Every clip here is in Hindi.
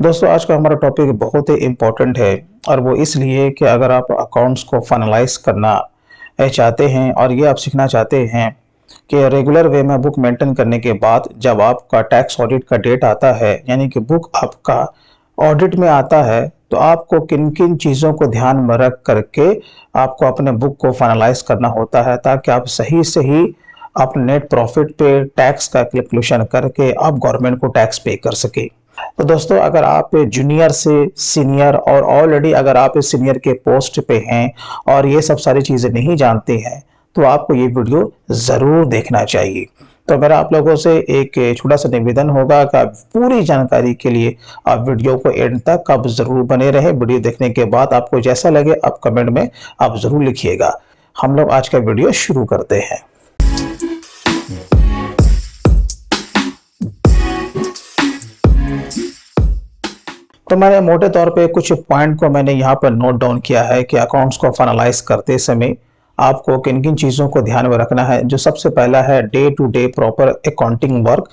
दोस्तों आज का हमारा टॉपिक बहुत ही इम्पोर्टेंट है और वो इसलिए कि अगर आप अकाउंट्स को फाइनलाइज करना चाहते हैं और ये आप सीखना चाहते हैं कि रेगुलर वे में बुक मेंटेन करने के बाद जब आपका टैक्स ऑडिट का डेट आता है यानी कि बुक आपका ऑडिट में आता है तो आपको किन किन चीज़ों को ध्यान में रख करके आपको अपने बुक को फाइनलाइज करना होता है ताकि आप सही से ही अपने नेट प्रॉफिट पे टैक्स का कैलकुलेशन करके आप गवर्नमेंट को टैक्स पे कर सके। तो दोस्तों अगर आप जूनियर से सीनियर और ऑलरेडी अगर आप सीनियर के पोस्ट पे हैं और ये सब सारी चीज़ें नहीं जानते हैं तो आपको ये वीडियो ज़रूर देखना चाहिए। तो मेरा आप लोगों से एक छोटा सा निवेदन होगा कि आप पूरी जानकारी के लिए आप वीडियो को एंड तक आप ज़रूर बने रहे। वीडियो देखने के बाद आपको जैसा लगे आप कमेंट में आप ज़रूर लिखिएगा। हम लोग आज का वीडियो शुरू करते हैं। तो मैंने मोटे तौर पे कुछ पॉइंट को मैंने यहाँ पर नोट डाउन किया है कि अकाउंट्स को फाइनलाइज करते समय आपको किन किन चीज़ों को ध्यान में रखना है। जो सबसे पहला है day to day proper accounting work.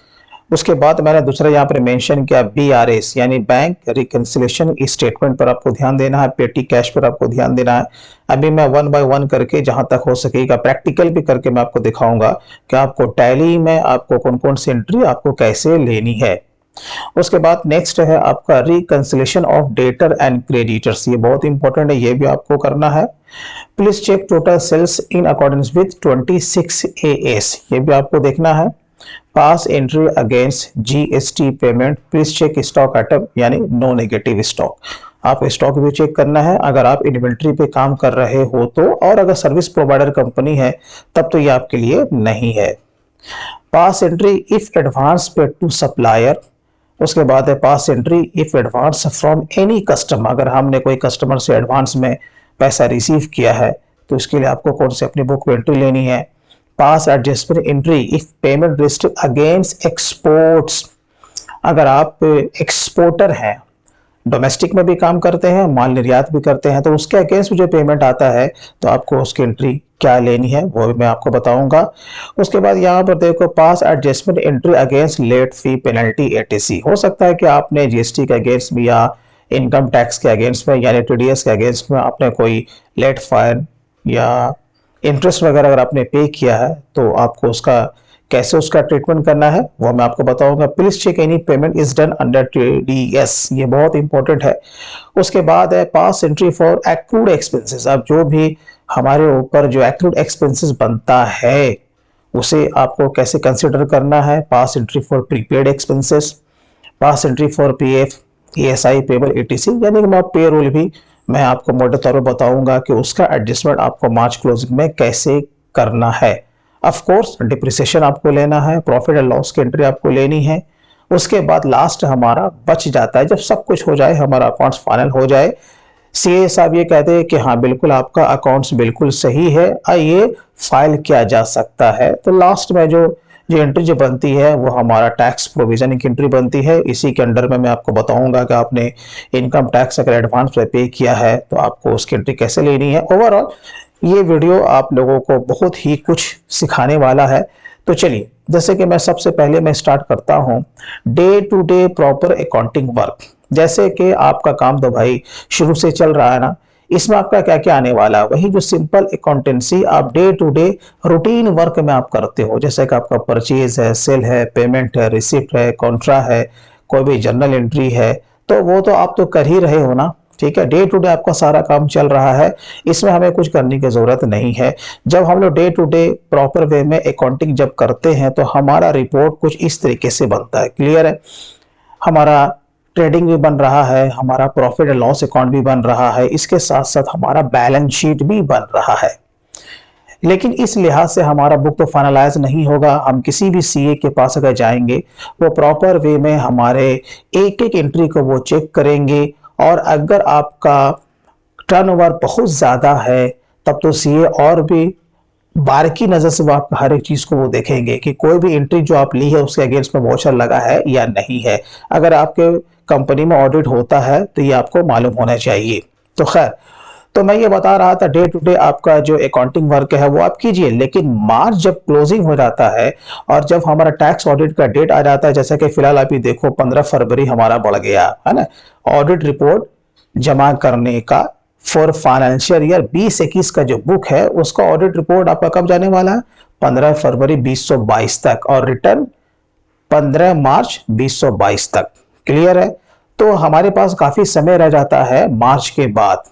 उसके बाद मैंने दूसरा यहाँ पर मेंशन किया BRS यानी बैंक रिकंसिलिएशन स्टेटमेंट पर आपको ध्यान देना है, पेटी कैश पर आपको ध्यान देना है। अभी मैं 1 बाय 1 करके जहां तक हो सकेगा प्रैक्टिकल भी करके मैं आपको दिखाऊंगा कि आपको टैली में आपको कौन कौन सी एंट्री आपको कैसे लेनी है। उसके बाद नेक्स्ट है आपका reconciliation of debtor and creditors. ये बहुत इंपॉर्टेंट है, ये भी आपको करना है। Please check total sales in accordance with 26 AS, ये भी आपको देखना है। Pass entry against GST payment. Please check stock item यानी नो नेगेटिव स्टॉक, आप स्टॉक भी चेक करना है अगर आप इन्वेंट्री पे काम कर रहे हो तो, और अगर सर्विस प्रोवाइडर कंपनी है तब तो ये आपके लिए नहीं है। Pass entry if advance paid to supplier. उसके बाद है pass entry if advance from any customer, अगर हमने कोई कस्टमर से एडवांस में पैसा रिसीव किया है तो इसके लिए आपको कौन से अपनी बुक में एंट्री लेनी है। Pass adjustment entry if payment restrict against exports, अगर आप एक्सपोर्टर हैं, डोमेस्टिक में भी काम करते हैं, माल निर्यात भी करते हैं, तो उसके अगेंस्ट जो पेमेंट आता है तो आपको उसकी एंट्री क्या लेनी है वो भी मैं आपको बताऊंगा। उसके बाद यहाँ पर देखो pass adjustment entry against late fee penalty ATC। हो सकता है कि आपने GST के अगेंस्ट में या इनकम टैक्स के अगेंस्ट में यानी TDS के अगेंस्ट में आपने कोई लेट फाइन या इंटरेस्ट वगैरह अगर आपने पे किया है तो आपको उसका कैसे उसका ट्रीटमेंट करना है वो मैं आपको बताऊंगा। Please check any payment is done under TDS, ये बहुत इंपॉर्टेंट है। उसके बाद है pass entry for accrued expenses. अब जो भी हमारे ऊपर जो एक्रूड एक्सपेंसेस बनता है उसे आपको कैसे कंसिडर करना है। Pass entry for prepaid expenses, pass entry for PF ESI payable ATC, यानी कि मैं पे रोल भी मैं आपको मोटे तौर पर बताऊंगा कि उसका एडजस्टमेंट आपको मार्च क्लोजिंग में कैसे करना है। ऑफ कोर्स डिप्रिसिएशन आपको लेना है, प्रॉफिट एंड लॉस की एंट्री आपको लेनी है। उसके बाद लास्ट हमारा बच जाता है, जब सब कुछ हो जाए हमारा अकाउंट्स फाइनल हो जाए, CA साहब ये कहते हैं कि हाँ बिल्कुल आपका अकाउंट्स बिल्कुल सही है, ये फाइल किया जा सकता है। तो लास्ट में जो एंट्री जो बनती है वो हमारा टैक्स प्रोविजन की एंट्री बनती है। इसी के अंडर में मैं आपको बताऊंगा कि आपने इनकम टैक्स अगर एडवांस में पे किया है तो आपको उसकी एंट्री कैसे लेनी है। ओवरऑल ये वीडियो आप लोगों को बहुत ही कुछ सिखाने वाला है। तो चलिए, जैसे कि मैं सबसे पहले मैं स्टार्ट करता हूं day to day proper accounting work. जैसे कि आपका काम तो भाई शुरू से चल रहा है ना, इसमें आपका क्या क्या आने वाला है, वही जो सिंपल अकाउंटेंसी आप day to day routine work में आप करते हो। जैसे कि आपका परचेज है, सेल है, पेमेंट है, रिसिप्ट है, कॉन्ट्रा है, कोई भी जर्नल एंट्री है, तो वो तो आप तो कर ही रहे हो ना। ठीक है, डे टू डे आपका सारा काम चल रहा है, इसमें हमें कुछ करने की जरूरत नहीं है। जब हम लोग day to day proper way में अकाउंटिंग जब करते हैं तो हमारा रिपोर्ट कुछ इस तरीके से बनता है। क्लियर है, हमारा ट्रेडिंग भी बन रहा है, हमारा प्रॉफिट एंड लॉस अकाउंट भी बन रहा है, इसके साथ साथ हमारा बैलेंस शीट भी बन रहा है। लेकिन इस लिहाज से हमारा बुक तो फाइनलाइज नहीं होगा। हम किसी भी CA के पास अगर जाएंगे वो प्रॉपर वे में हमारे एक एक एंट्री को वो चेक करेंगे, और अगर आपका टर्नओवर बहुत ज्यादा है तब तो CA और भी बारीकी नजर से वो आपका हर एक चीज को वो देखेंगे कि कोई भी एंट्री जो आप ली है उसके अगेंस्ट में वाचर लगा है या नहीं है। अगर आपके कंपनी में ऑडिट होता है तो ये आपको मालूम होना चाहिए। तो खैर, तो मैं ये बता रहा था डे टू डे आपका जो अकाउंटिंग वर्क है वो आप कीजिए, लेकिन मार्च जब क्लोजिंग हो जाता है और जब हमारा टैक्स ऑडिट का डेट आ जाता है, जैसे कि फिलहाल अभी देखो 15 फरवरी हमारा बढ़ गया है ना, ऑडिट रिपोर्ट जमा करने का फॉर फाइनेंशियल ईयर 2021 का जो बुक है उसका ऑडिट रिपोर्ट आपका कब जाने वाला है, 15 फरवरी 2022 तक, और रिटर्न 15 मार्च 2022 तक। क्लियर है? तो हमारे पास काफी समय रह जाता है मार्च के बाद।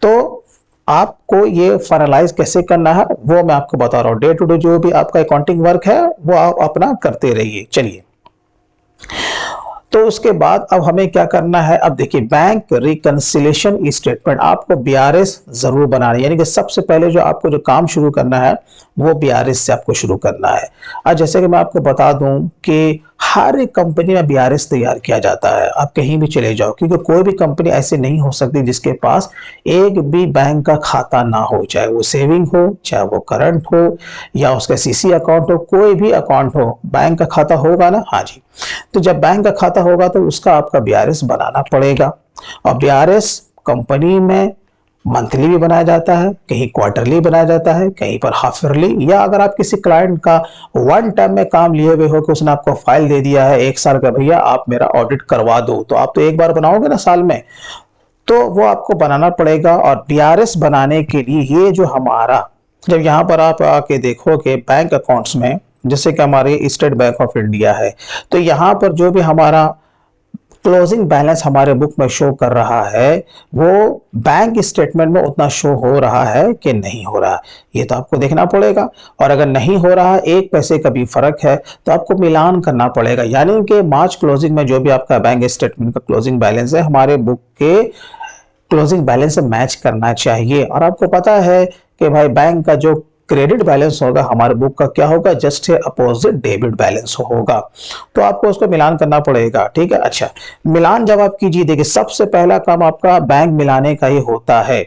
तो आपको ये फाइनलाइज कैसे करना है वो मैं आपको बता रहा हूं। डे टू डे जो भी आपका अकाउंटिंग वर्क है वो आप अपना करते रहिए। चलिए, तो उसके बाद अब हमें क्या करना है, अब देखिए बैंक रिकंसिलिएशन स्टेटमेंट आपको बीआरएस जरूर बनाना है, यानी कि सबसे पहले जो आपको जो काम शुरू करना है वो बीआरएस से आपको शुरू करना है। आज जैसे कि मैं आपको बता दूं कि हर एक कंपनी में बीआरएस तैयार किया जाता है, आप कहीं भी चले जाओ, क्योंकि कोई भी कंपनी ऐसी नहीं हो सकती जिसके पास एक भी बैंक का खाता ना हो, चाहे वो सेविंग हो, चाहे वो करंट हो, या उसका सीसी अकाउंट हो, कोई भी अकाउंट हो, बैंक का खाता होगा ना। हाँ जी, तो जब बैंक का खाता होगा तो उसका आपका बीआरएस बनाना पड़ेगा, और बीआरएस कंपनी में मंथली भी बनाया जाता है, कहीं क्वार्टरली बनाया जाता है, कहीं पर हाफ ईयरली, या अगर आप किसी क्लाइंट का वन टाइम में काम लिए हुए हो कि उसने आपको फाइल दे दिया है 1 साल का, भैया आप मेरा ऑडिट करवा दो, तो आप तो एक बार बनाओगे ना साल में, तो वो आपको बनाना पड़ेगा। और बीआरएस बनाने के लिए ये जो हमारा, जब यहाँ पर आप आके देखोगे बैंक अकाउंट्स में, जैसे कि हमारे स्टेट बैंक ऑफ इंडिया है, तो यहाँ पर जो भी हमारा क्लोजिंग बैलेंस हमारे बुक में शो कर रहा है वो बैंक स्टेटमेंट में उतना शो हो रहा है कि नहीं हो रहा, ये तो आपको देखना पड़ेगा। और अगर नहीं हो रहा, 1 पैसे का भी फर्क है, तो आपको मिलान करना पड़ेगा, यानी कि मार्च क्लोजिंग में जो भी आपका बैंक स्टेटमेंट का क्लोजिंग बैलेंस है हमारे बुक के क्लोजिंग बैलेंस से मैच करना चाहिए। और आपको पता है कि भाई बैंक का जो क्रेडिट बैलेंस होगा हमारे बुक का क्या होगा, जस्ट अपोजिट डेबिट बैलेंस होगा, तो आपको उसको मिलान करना पड़ेगा। ठीक है, अच्छा, मिलान जब आप कीजिए, देखिए सबसे पहला काम आपका बैंक मिलाने का ही होता है,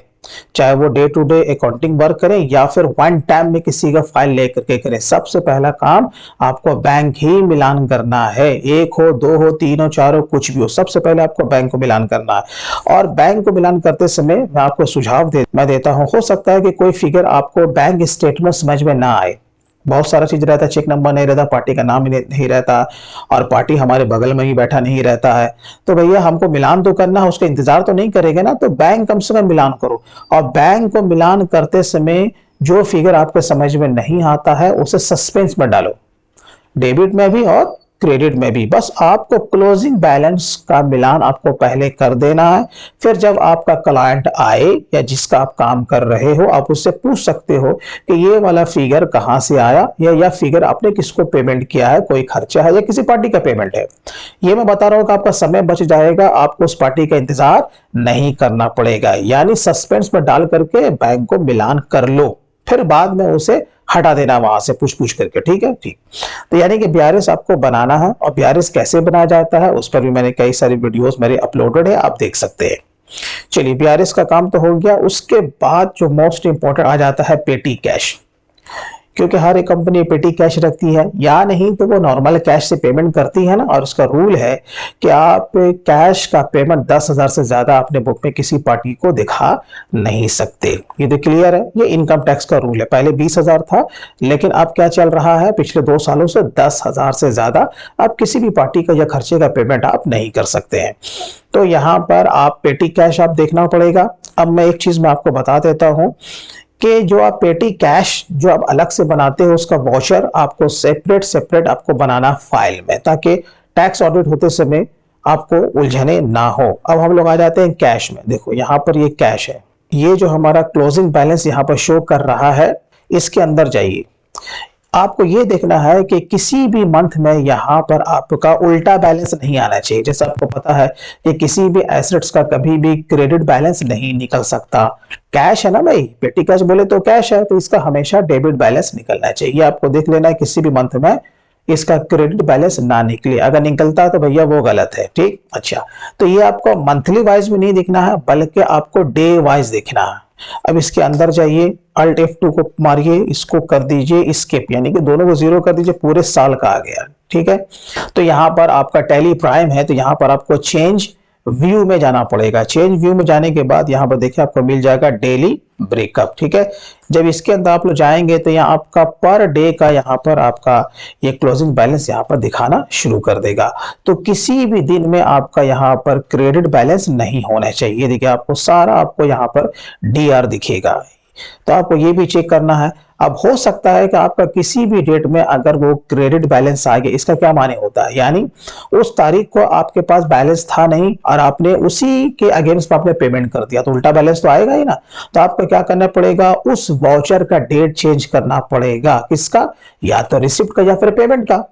चाहे वो day to day accounting work करें या फिर वन टाइम में किसी का फाइल लेकर के करें, सबसे पहला काम आपको बैंक ही मिलान करना है। 1 हो, 2 हो, 3 हो, 4 हो, कुछ भी हो, सबसे पहले आपको बैंक को मिलान करना है। और बैंक को मिलान करते समय मैं आपको सुझाव देता हूं, हो सकता है कि कोई फिगर आपको बैंक स्टेटमेंट समझ में ना आए, बहुत सारा चीज रहता है, चेक नंबर नहीं रहता, पार्टी का नाम नहीं रहता, और पार्टी हमारे बगल में ही बैठा नहीं रहता है, तो भैया हमको मिलान तो करना है, उसका इंतजार तो नहीं करेंगे ना, तो बैंक कम से कम मिलान करो। और बैंक को मिलान करते समय जो फिगर आपको समझ में नहीं आता है उसे सस्पेंस में डालो, डेबिट में भी और क्रेडिट में भी, बस आपको क्लोजिंग बैलेंस का मिलान आपको पहले कर देना है। फिर जब आपका क्लाइंट आए या जिसका आप काम कर रहे हो, आप उससे पूछ सकते हो कि ये वाला फिगर कहां से आया, या फिगर आपने किसको पेमेंट किया है, कोई खर्चा है या किसी पार्टी का पेमेंट है। ये मैं बता रहा हूं कि आपका समय बच जाएगा, आपको उस पार्टी का इंतजार नहीं करना पड़ेगा, यानी सस्पेंस में डाल करके बैंक को मिलान कर लो, फिर बाद में उसे हटा देना वहां से पूछ करके। ठीक है, ठीक। तो यानी कि बीआरएस आपको बनाना है, और बीआरएस कैसे बनाया जाता है उस पर भी मैंने कई सारी वीडियोस मेरे अपलोडेड है, आप देख सकते हैं। चलिए, बीआरएस का काम तो हो गया। उसके बाद जो मोस्ट इंपॉर्टेंट आ जाता है पेटी कैश, क्योंकि हर एक कंपनी पेटी कैश रखती है, या नहीं तो वो नॉर्मल कैश से पेमेंट करती है ना, और उसका रूल है कि आप कैश का पेमेंट 10,000 से ज्यादा अपने बुक में किसी पार्टी को दिखा नहीं सकते। ये तो क्लियर है, ये इनकम टैक्स का रूल है। पहले 20,000 था, लेकिन अब क्या चल रहा है, पिछले 2 सालों से 10,000 से ज्यादा आप किसी भी पार्टी का या खर्चे का पेमेंट आप नहीं कर सकते हैं। तो यहाँ पर आप पेटी कैश आप देखना पड़ेगा। अब मैं एक चीज मैं आपको बता देता हूं कि जो आप पेटी कैश जो आप अलग से बनाते हो उसका वॉचर आपको सेपरेट आपको बनाना फाइल में, ताकि टैक्स ऑडिट होते समय आपको उलझने ना हो। अब हम लोग आ जाते हैं कैश में। देखो यहाँ पर ये कैश है, ये जो हमारा क्लोजिंग बैलेंस यहाँ पर शो कर रहा है, इसके अंदर जाइए। आपको ये देखना है कि किसी भी मंथ में यहाँ पर आपका उल्टा बैलेंस नहीं आना चाहिए। जैसे आपको पता है कि किसी भी एसेट्स का कभी भी क्रेडिट बैलेंस नहीं निकल सकता। कैश है ना भाई, पेटी कैश बोले तो कैश है, तो इसका हमेशा डेबिट बैलेंस निकलना चाहिए। आपको देख लेना है किसी भी मंथ में इसका क्रेडिट बैलेंस ना निकले, अगर निकलता है तो भैया वो गलत है। ठीक, अच्छा, तो ये आपको मंथली वाइज में नहीं देखना है, बल्कि आपको डे वाइज देखना है। अब इसके अंदर जाइए, Alt F2 को मारिए, इसको कर दीजिए स्किप, यानी कि दोनों को 0 कर दीजिए, पूरे साल का आ गया। ठीक है, तो यहाँ पर आपका टैली प्राइम है, तो यहाँ पर आपको चेंज व्यू में जाना पड़ेगा। चेंज व्यू में जाने के बाद यहाँ पर देखिए आपको मिल जाएगा डेली ब्रेकअप, ठीक है। जब इसके अंदर आप लोग जाएंगे तो यहाँ आपका पर डे का यहाँ पर आपका ये क्लोजिंग बैलेंस यहाँ पर दिखाना शुरू कर देगा। तो किसी भी दिन में आपका यहाँ पर क्रेडिट बैलेंस नहीं होना चाहिए। देखिए आपको सारा आपको यहाँ पर डीआर दिखेगा, तो आपको ये भी चेक करना है। अब हो सकता है कि आपका किसी भी डेट में अगर वो क्रेडिट बैलेंस आ गया, इसका क्या माने होता है, यानी उस तारीख को आपके पास बैलेंस था नहीं और आपने उसी के अगेंस्ट में आपने पेमेंट कर दिया, तो उल्टा बैलेंस तो आएगा ही ना। तो आपको क्या करना पड़ेगा, उस वाउचर का डेट चेंज करना पड़ेगा। किसका, या तो रिसिप्ट का या फिर पेमेंट का।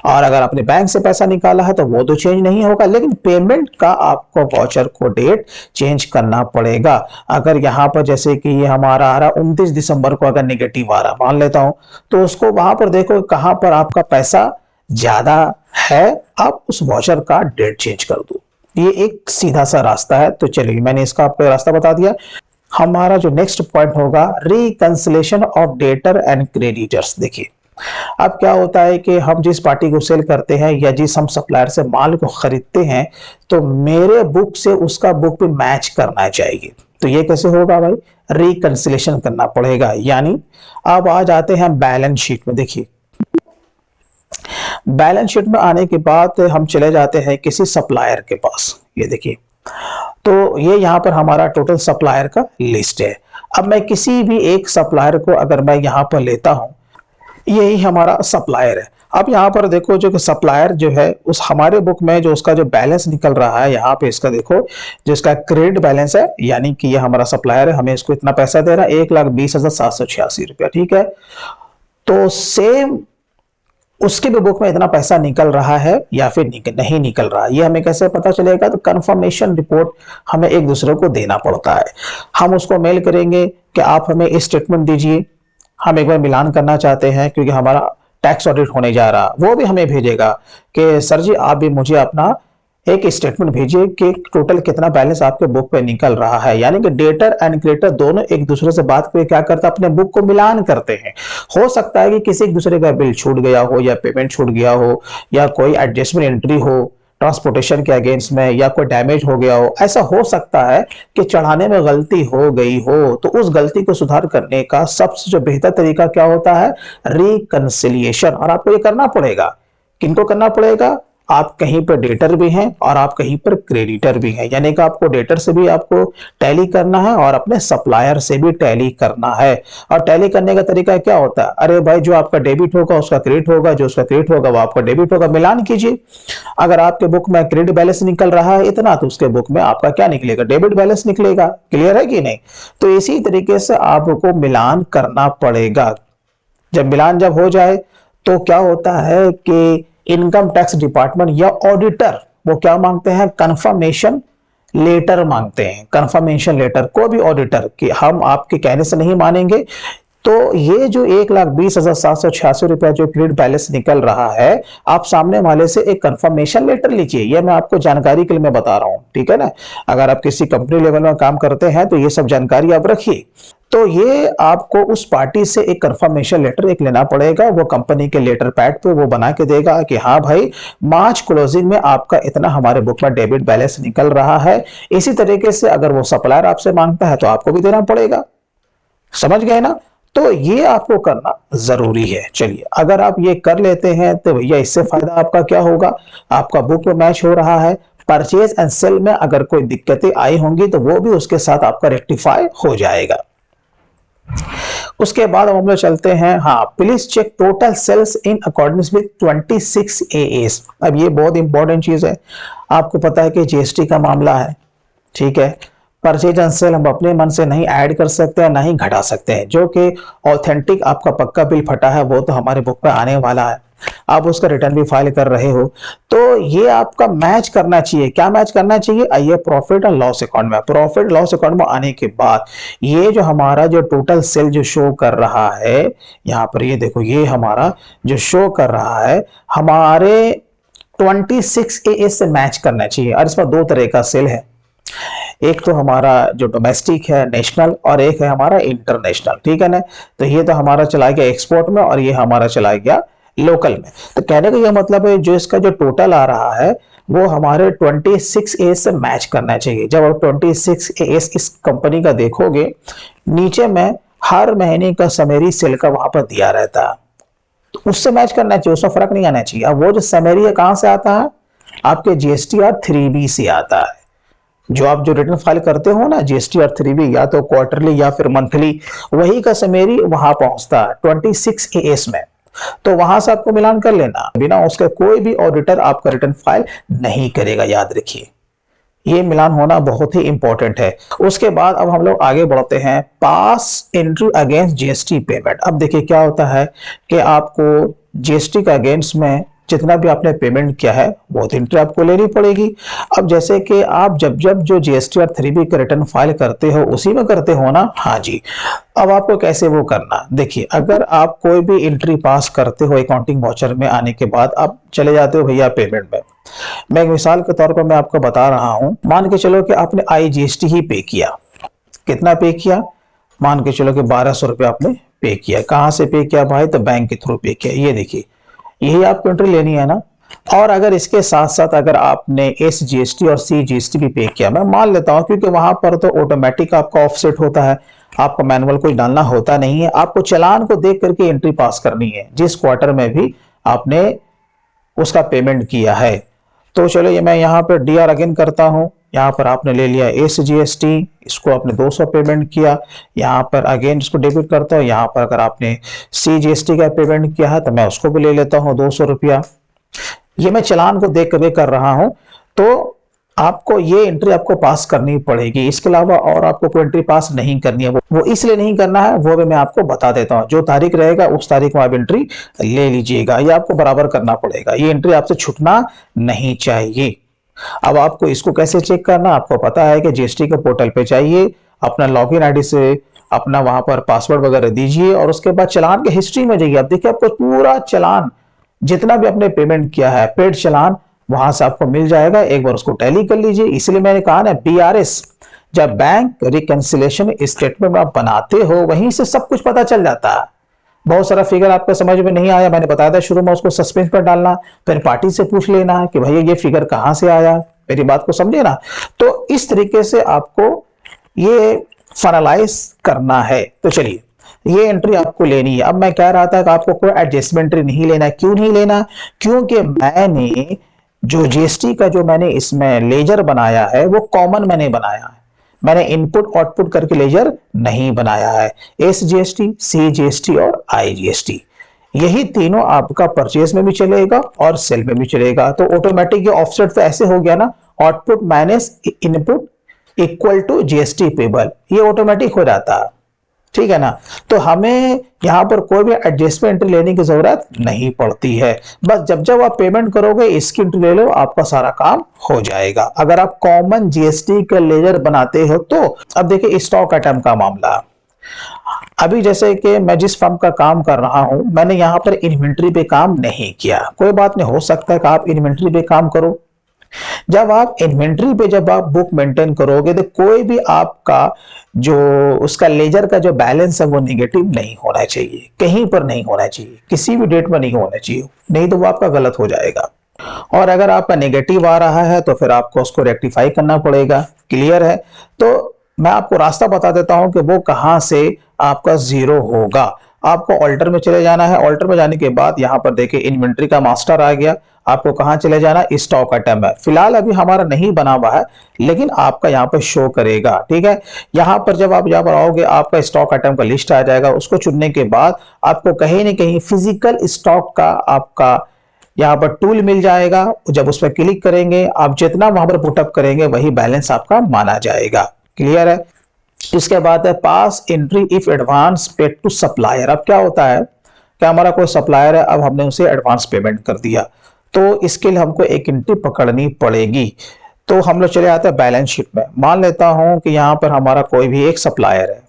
और अगर आपने बैंक से पैसा निकाला है तो वो तो चेंज नहीं होगा, लेकिन पेमेंट का आपको वाउचर को डेट चेंज करना पड़ेगा। अगर यहां पर जैसे कि ये हमारा आ रहा 29 दिसंबर को अगर नेगेटिव आ रहा मान लेता हूं, तो उसको वहां पर देखो कहां पर आपका पैसा ज्यादा है, आप उस वाउचर का डेट चेंज कर दो। ये एक सीधा सा रास्ता है। तो चलिए मैंने इसका आपको रास्ता बता दिया। हमारा जो नेक्स्ट पॉइंट होगा, reconciliation of debtor and creditors. देखिए अब क्या होता है कि हम जिस पार्टी को सेल करते हैं या जिस हम सप्लायर से माल को खरीदते हैं, तो मेरे बुक से उसका बुक भी मैच करना चाहिए। तो ये कैसे होगा भाई, रिकंसिलेशन करना पड़ेगा। यानी अब आ जाते हैं बैलेंस शीट में। देखिए बैलेंस शीट में आने के बाद हम चले जाते हैं किसी सप्लायर के पास। ये देखिए, तो ये यहाँ पर हमारा टोटल सप्लायर का लिस्ट है। अब मैं किसी भी एक सप्लायर को अगर मैं यहाँ पर लेता हूं, यही हमारा सप्लायर है। अब यहाँ पर देखो जो सप्लायर जो है उस हमारे बुक में जो उसका जो बैलेंस निकल रहा है, यहाँ पे इसका देखो जो इसका क्रेडिट बैलेंस है, यानी कि ये हमारा सप्लायर है, हमें इसको इतना पैसा दे रहा है 1,20,786 रुपया, ठीक है। तो सेम उसके भी बुक में इतना पैसा निकल रहा है या फिर नहीं निकल रहा, ये हमें कैसे पता चलेगा, तो कंफर्मेशन रिपोर्ट हमें एक दूसरे को देना पड़ता है। हम उसको मेल करेंगे कि आप हमें इस स्टेटमेंट दीजिए, हम एक बार मिलान करना चाहते हैं क्योंकि हमारा टैक्स ऑडिट होने जा रहा। वो भी हमें भेजेगा कि सर जी आप भी मुझे अपना एक स्टेटमेंट भेजिए कि टोटल कितना बैलेंस आपके बुक पे निकल रहा है। यानी कि डेटर एंड क्रेडिटर दोनों एक दूसरे से बात करके क्या करते हैं, अपने बुक को मिलान करते हैं। हो सकता है कि किसी एक दूसरे का बिल छूट गया हो या पेमेंट छूट गया हो या कोई एडजस्टमेंट एंट्री हो ट्रांसपोर्टेशन के अगेंस्ट में, या कोई डैमेज हो गया हो। ऐसा हो सकता है कि चढ़ाने में गलती हो गई हो, तो उस गलती को सुधार करने का सबसे जो बेहतर तरीका क्या होता है, रिकंसिलिएशन। और आपको ये करना पड़ेगा। किनको करना पड़ेगा, आप कहीं पर डेटर भी हैं और आप कहीं पर क्रेडिटर भी हैं, यानी कि आपको डेटर से भी आपको टैली करना है और अपने सप्लायर से भी टैली करना है। और टैली करने का तरीका क्या होता है, अरे भाई जो आपका डेबिट होगा उसका क्रेडिट होगा, जो उसका क्रेडिट होगा वो आपका डेबिट होगा, मिलान कीजिए। अगर आपके बुक में क्रेडिट बैलेंस निकल रहा है इतना, तो उसके बुक में आपका क्या निकलेगा, डेबिट बैलेंस निकलेगा। क्लियर है कि नहीं। तो इसी तरीके से आपको मिलान करना पड़ेगा। जब मिलान जब हो जाए तो क्या होता है कि इनकम टैक्स डिपार्टमेंट या ऑडिटर वो क्या मांगते हैं, कंफर्मेशन लेटर मांगते हैं। कंफर्मेशन लेटर को भी ऑडिटर कि हम आपके कहने से नहीं मानेंगे। तो ये जो 1,20,786 रुपया जो क्रेडिट बैलेंस निकल रहा है, आप सामने वाले से एक कंफर्मेशन लेटर लीजिए। ये मैं आपको जानकारी के लिए मैं बता रहा हूं, ठीक है ना। अगर आप किसी कंपनी लेवल में काम करते हैं तो ये सब जानकारी आप रखिए। तो ये आपको उस पार्टी से एक कंफर्मेशन लेटर एक लेना पड़ेगा। वो कंपनी के लेटर पैड पे वो बना के देगा कि हाँ भाई मार्च क्लोजिंग में आपका इतना हमारे बुक में डेबिट बैलेंस निकल रहा है। इसी तरीके से अगर वो सप्लायर आपसे मांगता है तो आपको भी देना पड़ेगा। समझ गए ना। तो ये आपको करना जरूरी है। चलिए अगर आप ये कर लेते हैं तो भैया इससे फायदा आपका क्या होगा, आपका बुक में मैच हो रहा है। परचेज एंड सेल में अगर कोई दिक्कतें आई होंगी तो वो भी उसके साथ आपका रेक्टिफाई हो जाएगा। उसके बाद हम लोग चलते हैं, हाँ please check total sales in according with 26 AAs। अब ये बहुत इंपॉर्टेंट चीज है। आपको पता है कि जीएसटी का मामला है, ठीक है। परचेज एंड सेल हम अपने मन से नहीं ऐड कर सकते हैं, ना ही घटा सकते हैं। जो कि ऑथेंटिक आपका पक्का बिल फटा है वो तो हमारे बुक पे आने वाला है, आप उसका रिटर्न भी फाइल कर रहे हो। तो ये आपका मैच करना चाहिए। क्या मैच करना चाहिए, आइए प्रॉफिट एंड लॉस अकाउंट में। प्रॉफिट लॉस अकाउंट में आने के बाद ये जो हमारा जो टोटल सेल जो शो कर रहा है, यहाँ पर ये देखो, ये हमारा जो शो कर रहा है हमारे 26 AA से मैच करना चाहिए। और इसमें दो तरह का सेल है, एक तो हमारा जो डोमेस्टिक है नेशनल, और एक है हमारा इंटरनेशनल, ठीक है ना। तो ये तो हमारा चला गया एक्सपोर्ट में और ये हमारा चला गया लोकल में। तो कहने का ये मतलब है जो इसका जो टोटल आ रहा है वो हमारे 26A से मैच करना चाहिए। जब आप 26A इस कंपनी का देखोगे, नीचे में हर महीने का समरी सेल का वहां पर दिया रहता है, तो उससे मैच करना चाहिए, उसमें फर्क नहीं आना चाहिए। अब वो जो समरी है कहां से आता है, आपके GSTR 3B से आता है। जो आप जो रिटर्न फाइल करते हो ना GSTR 3B, या तो क्वार्टरली या फिर मंथली, वही का समरी वहां पहुंचता है 26AS में। तो वहां से आपको मिलान कर लेना, बिना उसके कोई भी ऑडिटर आपका रिटर्न फाइल नहीं करेगा, याद रखिए। ये मिलान होना बहुत ही इंपॉर्टेंट है। उसके बाद अब हम लोग आगे बढ़ते हैं, pass entry against GST payment. अब देखिए क्या होता है कि आपको GST का अगेंस्ट में जितना भी आपने पेमेंट किया है बहुत एंट्री आपको लेनी पड़ेगी। अब जैसे कि आप जब जब जो GSTR 3B का रिटर्न फाइल करते हो उसी में करते हो ना, हाँ जी। अब आपको कैसे वो करना, देखिए अगर आप कोई भी एंट्री पास करते हो अकाउंटिंग वाउचर में आने के बाद, आप चले जाते हो भैया पेमेंट में। मैं एक मिसाल के तौर पर मैं आपको बता रहा हूं, मान के चलो कि आपने IGST ही पे किया। कितना पे किया, मान के चलो कि 1200 रुपया आपने पे किया। कहां से पे किया भाई, तो बैंक के थ्रू पे किया। ये देखिए, यही आपको एंट्री लेनी है ना। और अगर इसके साथ साथ अगर आपने SGST और CGST भी पे किया, मैं मान लेता हूं क्योंकि वहां पर तो ऑटोमेटिक आपका ऑफसेट होता है, आपको मैनुअल कुछ डालना होता नहीं है, आपको चालान को देख करके एंट्री पास करनी है जिस क्वार्टर में भी आपने उसका पेमेंट किया है। तो चलो ये मैं यहाँ पर DR अगेन करता हूँ। यहाँ पर आपने ले लिया SGST, इसको आपने 200 पेमेंट किया। यहाँ पर अगेन इसको डेबिट करता हूँ। यहाँ पर अगर आपने CGST का पेमेंट किया है तो मैं उसको भी ले लेता हूँ 200 रुपया। ये मैं चालान को देख कर रहा हूँ, तो आपको ये एंट्री आपको पास करनी पड़ेगी। इसके अलावा और आपको कोई एंट्री पास नहीं करनी है। वो इसलिए नहीं करना है, वो भी मैं आपको बता देता हूँ। जो तारीख रहेगा उस तारीख में आप एंट्री ले लीजिएगा, ये आपको बराबर करना पड़ेगा। ये एंट्री आपसे छूटना नहीं चाहिए। अब आपको इसको कैसे चेक करना, आपको पता है कि GST के पोर्टल पे जाइए, अपना लॉगिन आईडी से अपना वहां पर पासवर्ड वगैरह दीजिए और उसके बाद चालान के हिस्ट्री में जाइए। आप देखिए आपको पूरा चालान जितना भी आपने पेमेंट किया है, पेड चालान वहां से आपको मिल जाएगा। एक बार उसको टैली कर लीजिए। इसलिए मैंने कहा ना, BRS जब बैंक रिकंसिलेशन स्टेटमेंट आप बनाते हो वहीं से सब कुछ पता चल जाता है। बहुत सारा फिगर आपको समझ में नहीं आया, मैंने बताया था शुरू में, उसको सस्पेंस पर डालना, फिर पार्टी से पूछ लेना कि भैया ये फिगर कहां से आया, मेरी बात को समझे ना। तो इस तरीके से आपको ये फाइनलाइज करना है। तो चलिए, ये एंट्री आपको लेनी है। अब मैं कह रहा था कि आपको कोई एडजस्टमेंट एंट्री नहीं लेना। क्यों नहीं लेना, क्योंकि मैंने जो GST का जो मैंने इसमें लेजर बनाया है वो कॉमन मैंने बनाया है। मैंने इनपुट आउटपुट करके लेजर नहीं बनाया है। SGST, CGST और IGST, यही तीनों आपका परचेज में भी चलेगा और सेल में भी चलेगा। तो ऑटोमेटिक ये ऑफसेट तो ऐसे हो गया ना, output minus input equal to GST payable, ये ऑटोमेटिक हो जाता है। ठीक है ना। तो हमें यहां पर कोई भी एडजस्टमेंट एंट्री लेने की जरूरत नहीं पड़ती है। बस जब जब आप पेमेंट करोगे इसकी एंट्री ले लो, आपका सारा काम हो जाएगा। अगर आप कॉमन GST का लेजर बनाते हो तो। अब देखिए स्टॉक आइटम का मामला, अभी जैसे कि मैं जिस फर्म का काम कर रहा हूं, मैंने यहां पर इन्वेंट्री पे काम नहीं किया। कोई बात नहीं, हो सकता है कि आप इन्वेंट्री पे काम करो। जब आप इन्वेंट्री पे जब आप बुक मेंटेन करोगे तो कोई भी आपका जो उसका लेजर का जो बैलेंस है वो निगेटिव नहीं होना चाहिए, कहीं पर नहीं होना चाहिए, किसी भी डेट में नहीं होना चाहिए, नहीं तो वो आपका गलत हो जाएगा। और अगर आपका नेगेटिव आ रहा है तो फिर आपको उसको रेक्टिफाई करना पड़ेगा। क्लियर है। तो मैं आपको रास्ता बता देता हूं कि वो कहां से आपका जीरो होगा। आपको ऑल्टर में चले जाना है। ऑल्टर में जाने के बाद यहां पर देखिए इन्वेंट्री का मास्टर आ गया। आपको कहां चले जाना, स्टॉक आइटम है। फिलहाल अभी हमारा नहीं बना हुआ है लेकिन आपका यहां पर शो करेगा। ठीक है। यहां पर जब आप यहां पर आओगे आपका स्टॉक आइटम का लिस्ट आ जाएगा। उसको चुनने के बाद आपको कहीं ना कहीं फिजिकल स्टॉक का आपका यहां पर टूल मिल जाएगा। जब उस पर क्लिक करेंगे आप जितना वहां पर पुटअप करेंगे वही बैलेंस आपका माना जाएगा। क्लियर है। इसके बाद है pass entry if advance paid to supplier. अब क्या होता है कि हमारा कोई सप्लायर है, अब हमने उसे एडवांस पेमेंट कर दिया तो इसके लिए हमको एक एंट्री पकड़नी पड़ेगी। तो हम लोग चले आते हैं बैलेंस शीट में। मान लेता हूं कि यहां पर हमारा कोई भी एक सप्लायर है।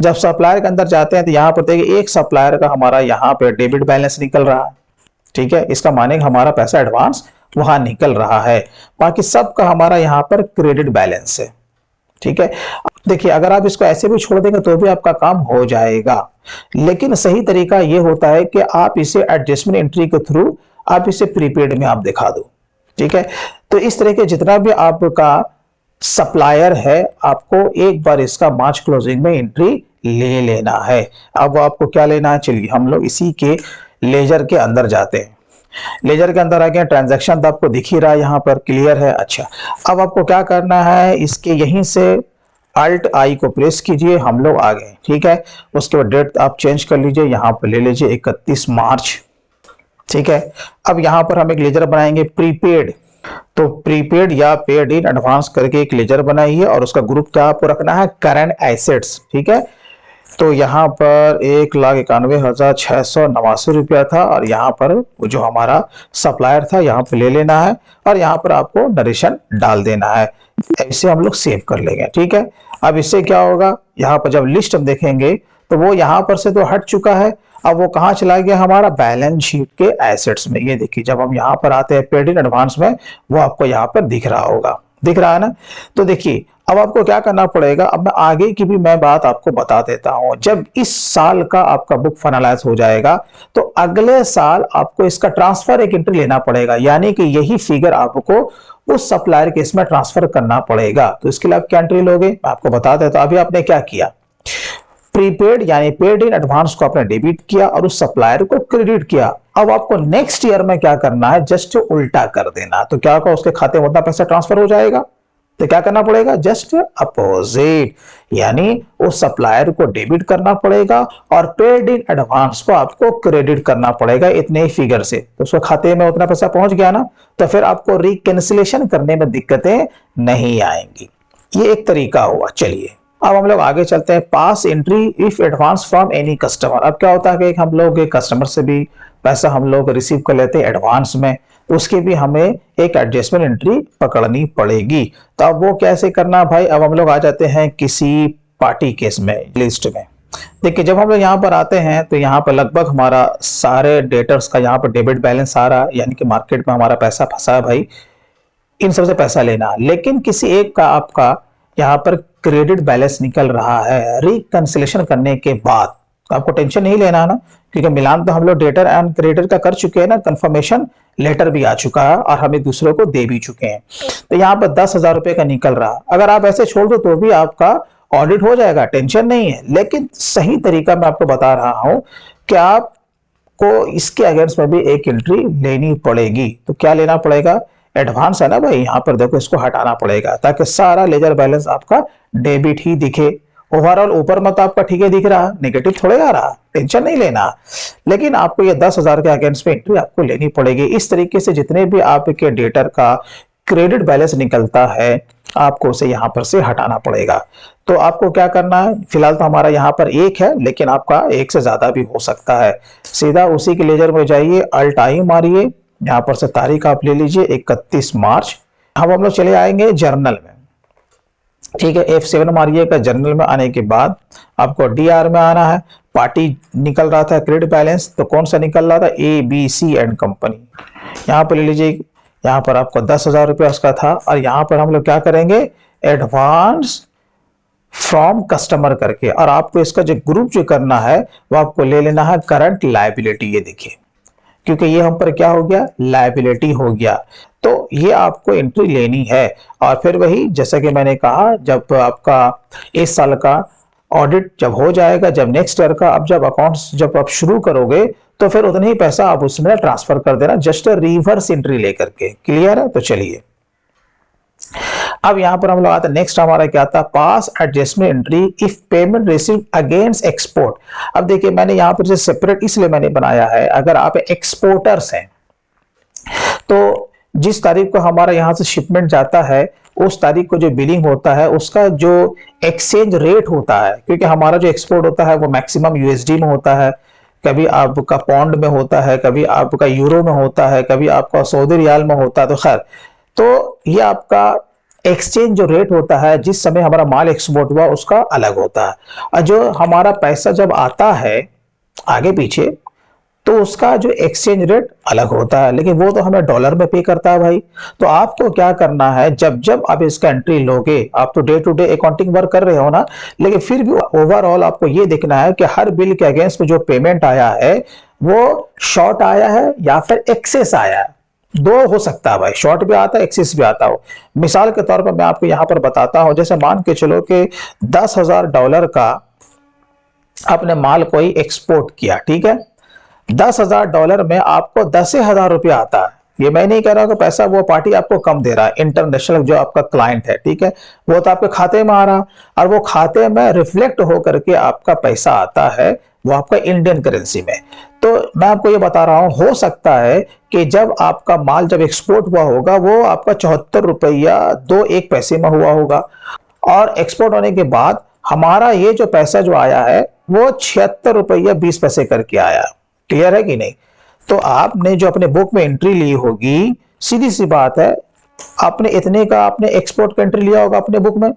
जब सप्लायर के अंदर जाते हैं तो यहां पर देखिए एक सप्लायर का हमारा यहां पे डेबिट बैलेंस निकल रहा है। ठीक है। इसका माने हमारा पैसा एडवांस वहां निकल रहा है। बाकी सबका हमारा यहां पर क्रेडिट बैलेंस है। ठीक है। देखिए अगर आप इसको ऐसे भी छोड़ देंगे तो भी आपका काम हो जाएगा, लेकिन सही तरीका यह होता है कि आप इसे एडजस्टमेंट एंट्री के थ्रू आप इसे प्रीपेड में आप दिखा दो। ठीक है। तो इस तरह के जितना भी आपका सप्लायर है, आपको एक बार इसका मार्च क्लोजिंग में एंट्री ले लेना है। अब आपको क्या लेना है, चलिए हम लोग इसी के लेजर के अंदर जाते हैं। लेजर के अंदर आ गए, ट्रांजैक्शन तो आपको दिख ही रहा है, यहाँ पर क्लियर है। अच्छा, अब आपको क्या करना है, इसके यहीं से अल्ट आई को प्रेस कीजिए, हम लोग आ गए, ठीक है। उसके बाद डेट आप चेंज कर लीजिए, यहाँ पर ले लीजिए 31 मार्च, ठीक है। अब यहाँ पर हम एक लेजर बनाएंगे प्रीपेड, तो प्रीपेड या पेड इन एडवांस करके एक लेजर बनाइए और उसका ग्रुप क्या आपको रखना है, करंट एसेट्स, ठीक है। तो यहाँ पर 1,91,689 रुपया था और यहाँ पर जो हमारा सप्लायर था यहाँ पर ले लेना है और यहाँ पर आपको नरेशन डाल देना है। ऐसे हम लोग सेव कर लेंगे, ठीक है। अब इससे क्या होगा, यहाँ पर जब लिस्ट हम देखेंगे तो वो यहाँ पर से तो हट चुका है, अब वो कहाँ चला गया, हमारा बैलेंस शीट के एसेट्स में। ये देखिए जब हम यहाँ पर आते हैं पेड इन एडवांस में, वो आपको यहाँ पर दिख रहा होगा, दिख रहा है ना। तो देखिए अब आपको क्या करना पड़ेगा, अब मैं आगे की भी मैं बात आपको बता देता हूं। जब इस साल का आपका बुक फाइनलाइज हो जाएगा तो अगले साल आपको इसका ट्रांसफर एक एंट्री लेना पड़ेगा, यानी कि यही फिगर आपको उस सप्लायर के इसमें ट्रांसफर करना पड़ेगा। तो इसके लिए आप क्या एंट्री लोगे, मैं आपको बता देता हूं। अभी आपने क्या किया, प्रीपेड यानी पेड इन एडवांस को आपने डेबिट किया और उस सप्लायर को क्रेडिट किया। अब आपको नेक्स्ट ईयर में क्या करना है, जस्ट उल्टा कर देना। तो क्या होगा, उसके खाते में उतना पैसा ट्रांसफर हो जाएगा। तो क्या करना पड़ेगा, जस्ट अपोजिट, यानी उस सप्लायर को डेबिट करना पड़ेगा और पेड इन एडवांस को आपको क्रेडिट करना पड़ेगा इतने ही फिगर से। तो उसके खाते में उतना पैसा पहुंच गया ना, तो फिर आपको रिकैंसिलेशन करने में दिक्कतें नहीं आएंगी। ये एक तरीका हुआ। चलिए अब हम लोग आगे चलते हैं, pass entry if advance from any customer. अब क्या होता है कि हम लोग एक कस्टमर से भी पैसा हम लोग रिसीव कर लेते हैं एडवांस में, उसकी भी हमें एक एडजस्टमेंट एंट्री पकड़नी पड़ेगी। तो अब वो कैसे करना भाई, अब हम लोग आ जाते हैं किसी पार्टी केस में, लिस्ट में। देखिए जब हम लोग यहाँ पर आते हैं तो यहाँ पर लगभग हमारा सारे डेटर्स का यहाँ पर डेबिट बैलेंस आ रहा है, यानी कि मार्केट में हमारा पैसा फंसा है भाई, इन सबसे पैसा लेना। लेकिन किसी एक का आपका यहाँ पर क्रेडिट बैलेंस निकल रहा है रिकंसिलेशन करने के बाद, तो आपको टेंशन नहीं लेना है ना, क्योंकि मिलान तो हम लोग डेटर एंड क्रेडिटर का कर चुके हैं ना, कंफर्मेशन लेटर भी आ चुका है और हम एक दूसरे को दे भी चुके हैं। तो यहाँ पर 10,000 रुपए का निकल रहा, अगर आप ऐसे छोड़ दो तो भी आपका ऑडिट हो जाएगा, टेंशन नहीं है। लेकिन सही तरीका मैं आपको बता रहा हूं कि आपको इसके अगेंस्ट में भी एक एंट्री लेनी पड़ेगी। तो क्या लेना पड़ेगा, एडवांस है ना भाई, यहाँ पर देखो इसको हटाना पड़ेगा ताकि सारा लेजर बैलेंस आपका डेबिट ही दिखे। ओवरऑल ऊपर मत आपका ठीक है दिख रहा, नेगेटिव थोड़े आ रहा, टेंशन नहीं लेना। लेकिन आपको ये 10,000 के अगेंस्ट में एंट्री आपको लेनी पड़ेगी। इस तरीके से जितने भी आपके डेटर का क्रेडिट बैलेंस निकलता है आपको उसे यहाँ पर से हटाना पड़ेगा। तो आपको क्या करना है, फिलहाल तो हमारा यहाँ पर एक है, लेकिन आपका एक से ज्यादा भी हो सकता है। सीधा उसी के लेजर में जाइए, अल्ट आई मारिए, यहाँ पर से तारीख आप ले लीजिए 31 मार्च। अब हम लोग चले आएंगे जर्नल में, ठीक है। F7 मारिएगा, जर्नल में आने के बाद आपको डीआर में आना है। पार्टी निकल रहा था क्रेडिट बैलेंस, तो कौन सा निकल रहा था, ABC एंड कंपनी। यहाँ पर ले लीजिए, यहाँ पर आपको 10,000 रुपया उसका था और यहाँ पर हम लोग क्या करेंगे, एडवांस फ्रॉम कस्टमर करके, और आपको इसका जो ग्रुप जो करना है वो आपको ले लेना है करंट लायबिलिटी। ये देखिए क्योंकि ये हम पर क्या हो गया, लायबिलिटी हो गया, तो ये आपको एंट्री लेनी है। और फिर वही जैसा कि मैंने कहा, जब आपका इस साल का ऑडिट जब हो जाएगा, जब नेक्स्ट ईयर का अब जब अकाउंट्स जब आप शुरू करोगे तो फिर उतना ही पैसा आप उसमें ट्रांसफर कर देना, जस्ट रिवर्स एंट्री लेकर के। क्लियर है। तो चलिए अब यहां पर हम लोग आते हैं, नेक्स्ट हमारा क्या था, pass adjustment entry if payment receive against export. अब देखिए मैंने यहां पर सेपरेट इसलिए मैंने बनाया है, अगर आप एक्सपोर्टर्स हैं तो जिस तारीख को हमारा यहां से शिपमेंट जाता है उस तारीख को जो बिलिंग होता है उसका जो एक्सचेंज रेट होता है, क्योंकि हमारा जो एक्सपोर्ट होता है वो मैक्सिमम यूएसडी में होता है, कभी आपका पौंड में होता है, कभी आपका यूरो में होता है, कभी आपका सऊदी रियाल में होता है। तो खैर, तो ये आपका एक्सचेंज जो रेट होता है जिस समय हमारा माल एक्सपोर्ट हुआ उसका अलग होता है, और जो हमारा पैसा जब आता है आगे पीछे तो उसका जो एक्सचेंज रेट अलग होता है, लेकिन वो तो हमें डॉलर में पे करता है भाई। तो आपको क्या करना है, जब जब आप इसका एंट्री लोगे, आप तो day to day accounting work कर रहे हो ना, लेकिन फिर भी ओवरऑल आपको ये देखना है कि हर बिल के अगेंस्ट में जो पेमेंट आया है वो शॉर्ट आया है या फिर एक्सेस आया है। दो हो सकता है भाई, शॉर्ट भी आता है, एक्सेस भी आता हो। मिसाल के तौर पर मैं आपको यहां पर बताता हूं, जैसे मान के चलो कि $10,000 का आपने माल कोई एक्सपोर्ट किया, ठीक है। $10,000 में आपको 10,000 रुपया आता है। ये मैं नहीं कह रहा हूं कि पैसा वो पार्टी आपको कम दे रहा है, इंटरनेशनल जो आपका क्लाइंट है, ठीक है, वो तो आपके खाते में आ रहा, और वो खाते में रिफ्लेक्ट होकर के आपका पैसा आता है, वो आपका इंडियन करेंसी में। तो मैं आपको ये बता रहा हूं, हो सकता है कि जब आपका माल जब एक्सपोर्ट हुआ होगा, वो आपका 74 रुपया 2 पैसे में हुआ होगा, और एक्सपोर्ट होने के बाद हमारा ये जो पैसा जो आया है वो 76 रुपया 20 पैसे करके आया। क्लियर है कि नहीं? तो आपने जो अपने बुक में एंट्री ली होगी, सीधी सी बात है, आपने इतने का आपने एक्सपोर्ट का एंट्री लिया होगा अपने बुक में,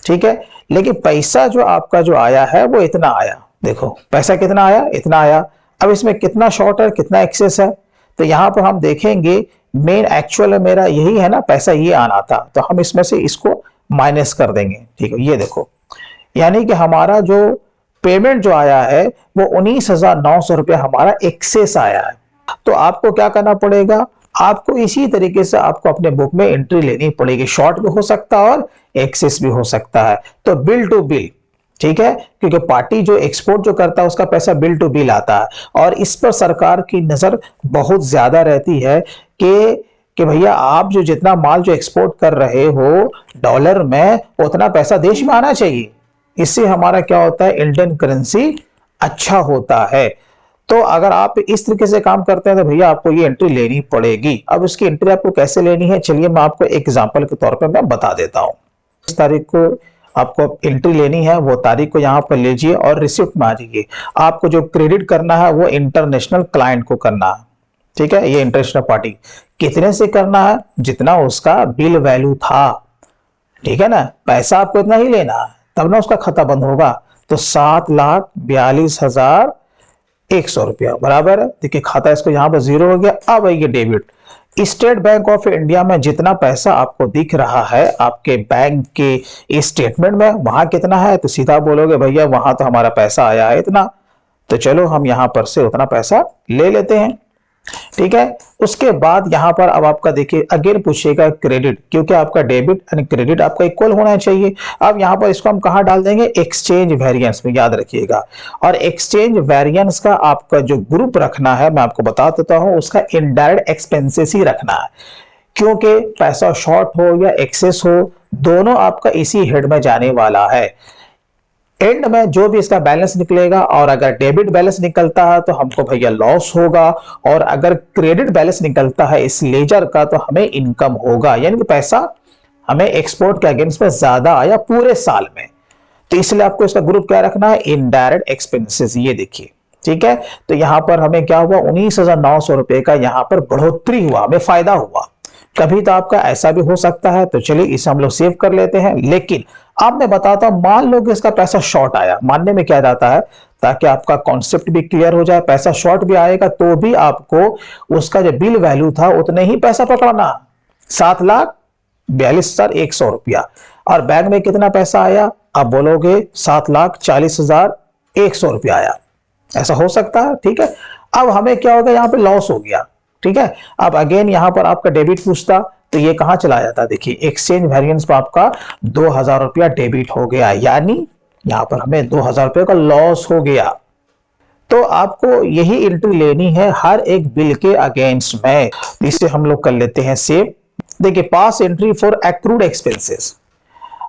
ठीक है, लेकिन पैसा जो आपका जो आया है वो इतना आया। देखो पैसा कितना आया, इतना आया। अब इसमें कितना शॉर्ट है, कितना एक्सेस है, तो यहां पर हम देखेंगे मेन एक्चुअल मेरा यही है ना, पैसा ये आना था, तो हम इसमें से इसको माइनस कर देंगे, ठीक है। ये देखो, यानी कि हमारा जो पेमेंट जो आया है वो 19,900 रुपया हमारा एक्सेस आया है। तो आपको क्या करना पड़ेगा, आपको इसी तरीके से आपको अपने बुक में एंट्री लेनी पड़ेगी। शॉर्ट भी हो सकता है और एक्सेस भी हो सकता है। तो बिल टू बिल, ठीक है, क्योंकि पार्टी जो एक्सपोर्ट जो करता है उसका पैसा बिल टू बिल आता है, और इस पर सरकार की नजर बहुत ज्यादा रहती है कि भैया आप जो जितना माल जो एक्सपोर्ट कर रहे हो डॉलर में, उतना पैसा देश में आना चाहिए। इससे हमारा क्या होता है, इंडियन करेंसी अच्छा होता है। तो अगर आप इस तरीके से काम करते हैं तो भैया आपको ये एंट्री लेनी पड़ेगी। अब इसकी एंट्री आपको कैसे लेनी है, चलिए मैं आपको एग्जांपल के तौर पर मैं बता देता हूं। इस तारीख को आपको एंट्री लेनी है, वो तारीख को यहां पर लीजिए और रिसिप्ट में आ जाइए। आपको जो क्रेडिट करना है वो इंटरनेशनल क्लाइंट को करना है, ठीक है, ये इंटरनेशनल पार्टी। कितने से करना है, जितना उसका बिल वैल्यू था, ठीक है ना, पैसा आपको इतना ही लेना है, तब ना उसका खाता बंद होगा। तो 7,42,100 रुपया बराबर है। देखिए खाता इसको यहां पर जीरो हो गया। अब ये debit, state bank of India में जितना पैसा आपको दिख रहा है आपके बैंक के स्टेटमेंट में, वहां कितना है, तो सीधा बोलोगे भैया वहां तो हमारा पैसा आया है इतना, तो चलो हम यहां पर से उतना पैसा ले लेते हैं, ठीक है। उसके बाद यहां पर अब आपका देखिए अगेन पूछेगा क्रेडिट, क्योंकि आपका डेबिट एंड क्रेडिट आपका इक्वल होना चाहिए। अब यहां पर इसको हम कहां डाल देंगे, एक्सचेंज वेरिएंस में, याद रखिएगा। और एक्सचेंज वेरिएंस का आपका जो ग्रुप रखना है मैं आपको बता देता हूं, उसका इनडायरेक्ट एक्सपेंसेस ही रखना है, क्योंकि पैसा शॉर्ट हो या एक्सेस हो, दोनों आपका इसी हेड में जाने वाला है। एंड में जो भी इसका बैलेंस निकलेगा, और अगर डेबिट बैलेंस निकलता है तो हमको भैया लॉस होगा, और अगर क्रेडिट बैलेंस निकलता है इस लेजर का तो हमें इनकम होगा, यानी कि पैसा हमें एक्सपोर्ट के अगेंस्ट में ज्यादा आया पूरे साल में। तो इसलिए आपको इसका ग्रुप क्या रखना है, इनडायरेक्ट एक्सपेंसेस, ये देखिए, ठीक है। तो यहां पर हमें क्या हुआ, 19,900 रुपए का यहां पर बढ़ोतरी हुआ, हमें फायदा हुआ। कभी तो आपका ऐसा भी हो सकता है, तो चलिए इसे हम लोग सेव कर लेते हैं। लेकिन अब मैं बताता हूं, मान लो कि इसका पैसा शॉर्ट आया, मानने में क्या जाता है, ताकि आपका कॉन्सेप्ट भी क्लियर हो जाए, पैसा शॉर्ट भी आएगा तो भी आपको उसका जो बिल वैल्यू था उतने ही पैसा पकड़ना, 7,42,100 रुपया। और बैंक में कितना पैसा आया, आप बोलोगे 7,40,100 रुपया आया, ऐसा हो सकता है, ठीक है। अब हमें क्या होगा, यहां पे लॉस हो गया, ठीक है। अब अगेन यहां पर आपका डेबिट पूछता, तो ये कहां चला जाता, देखिए एक्सचेंज वेरिएंस पर आपका 2,000 रुपया डेबिट हो गया, यानी यहां पर हमें 2,000 रुपये का लॉस हो गया। तो आपको यही एंट्री लेनी है हर एक बिल के अगेंस्ट में। इसे हम लोग कर लेते हैं सेव। देखिए पास एंट्री फॉर एक्रूड एक्सपेंसेस।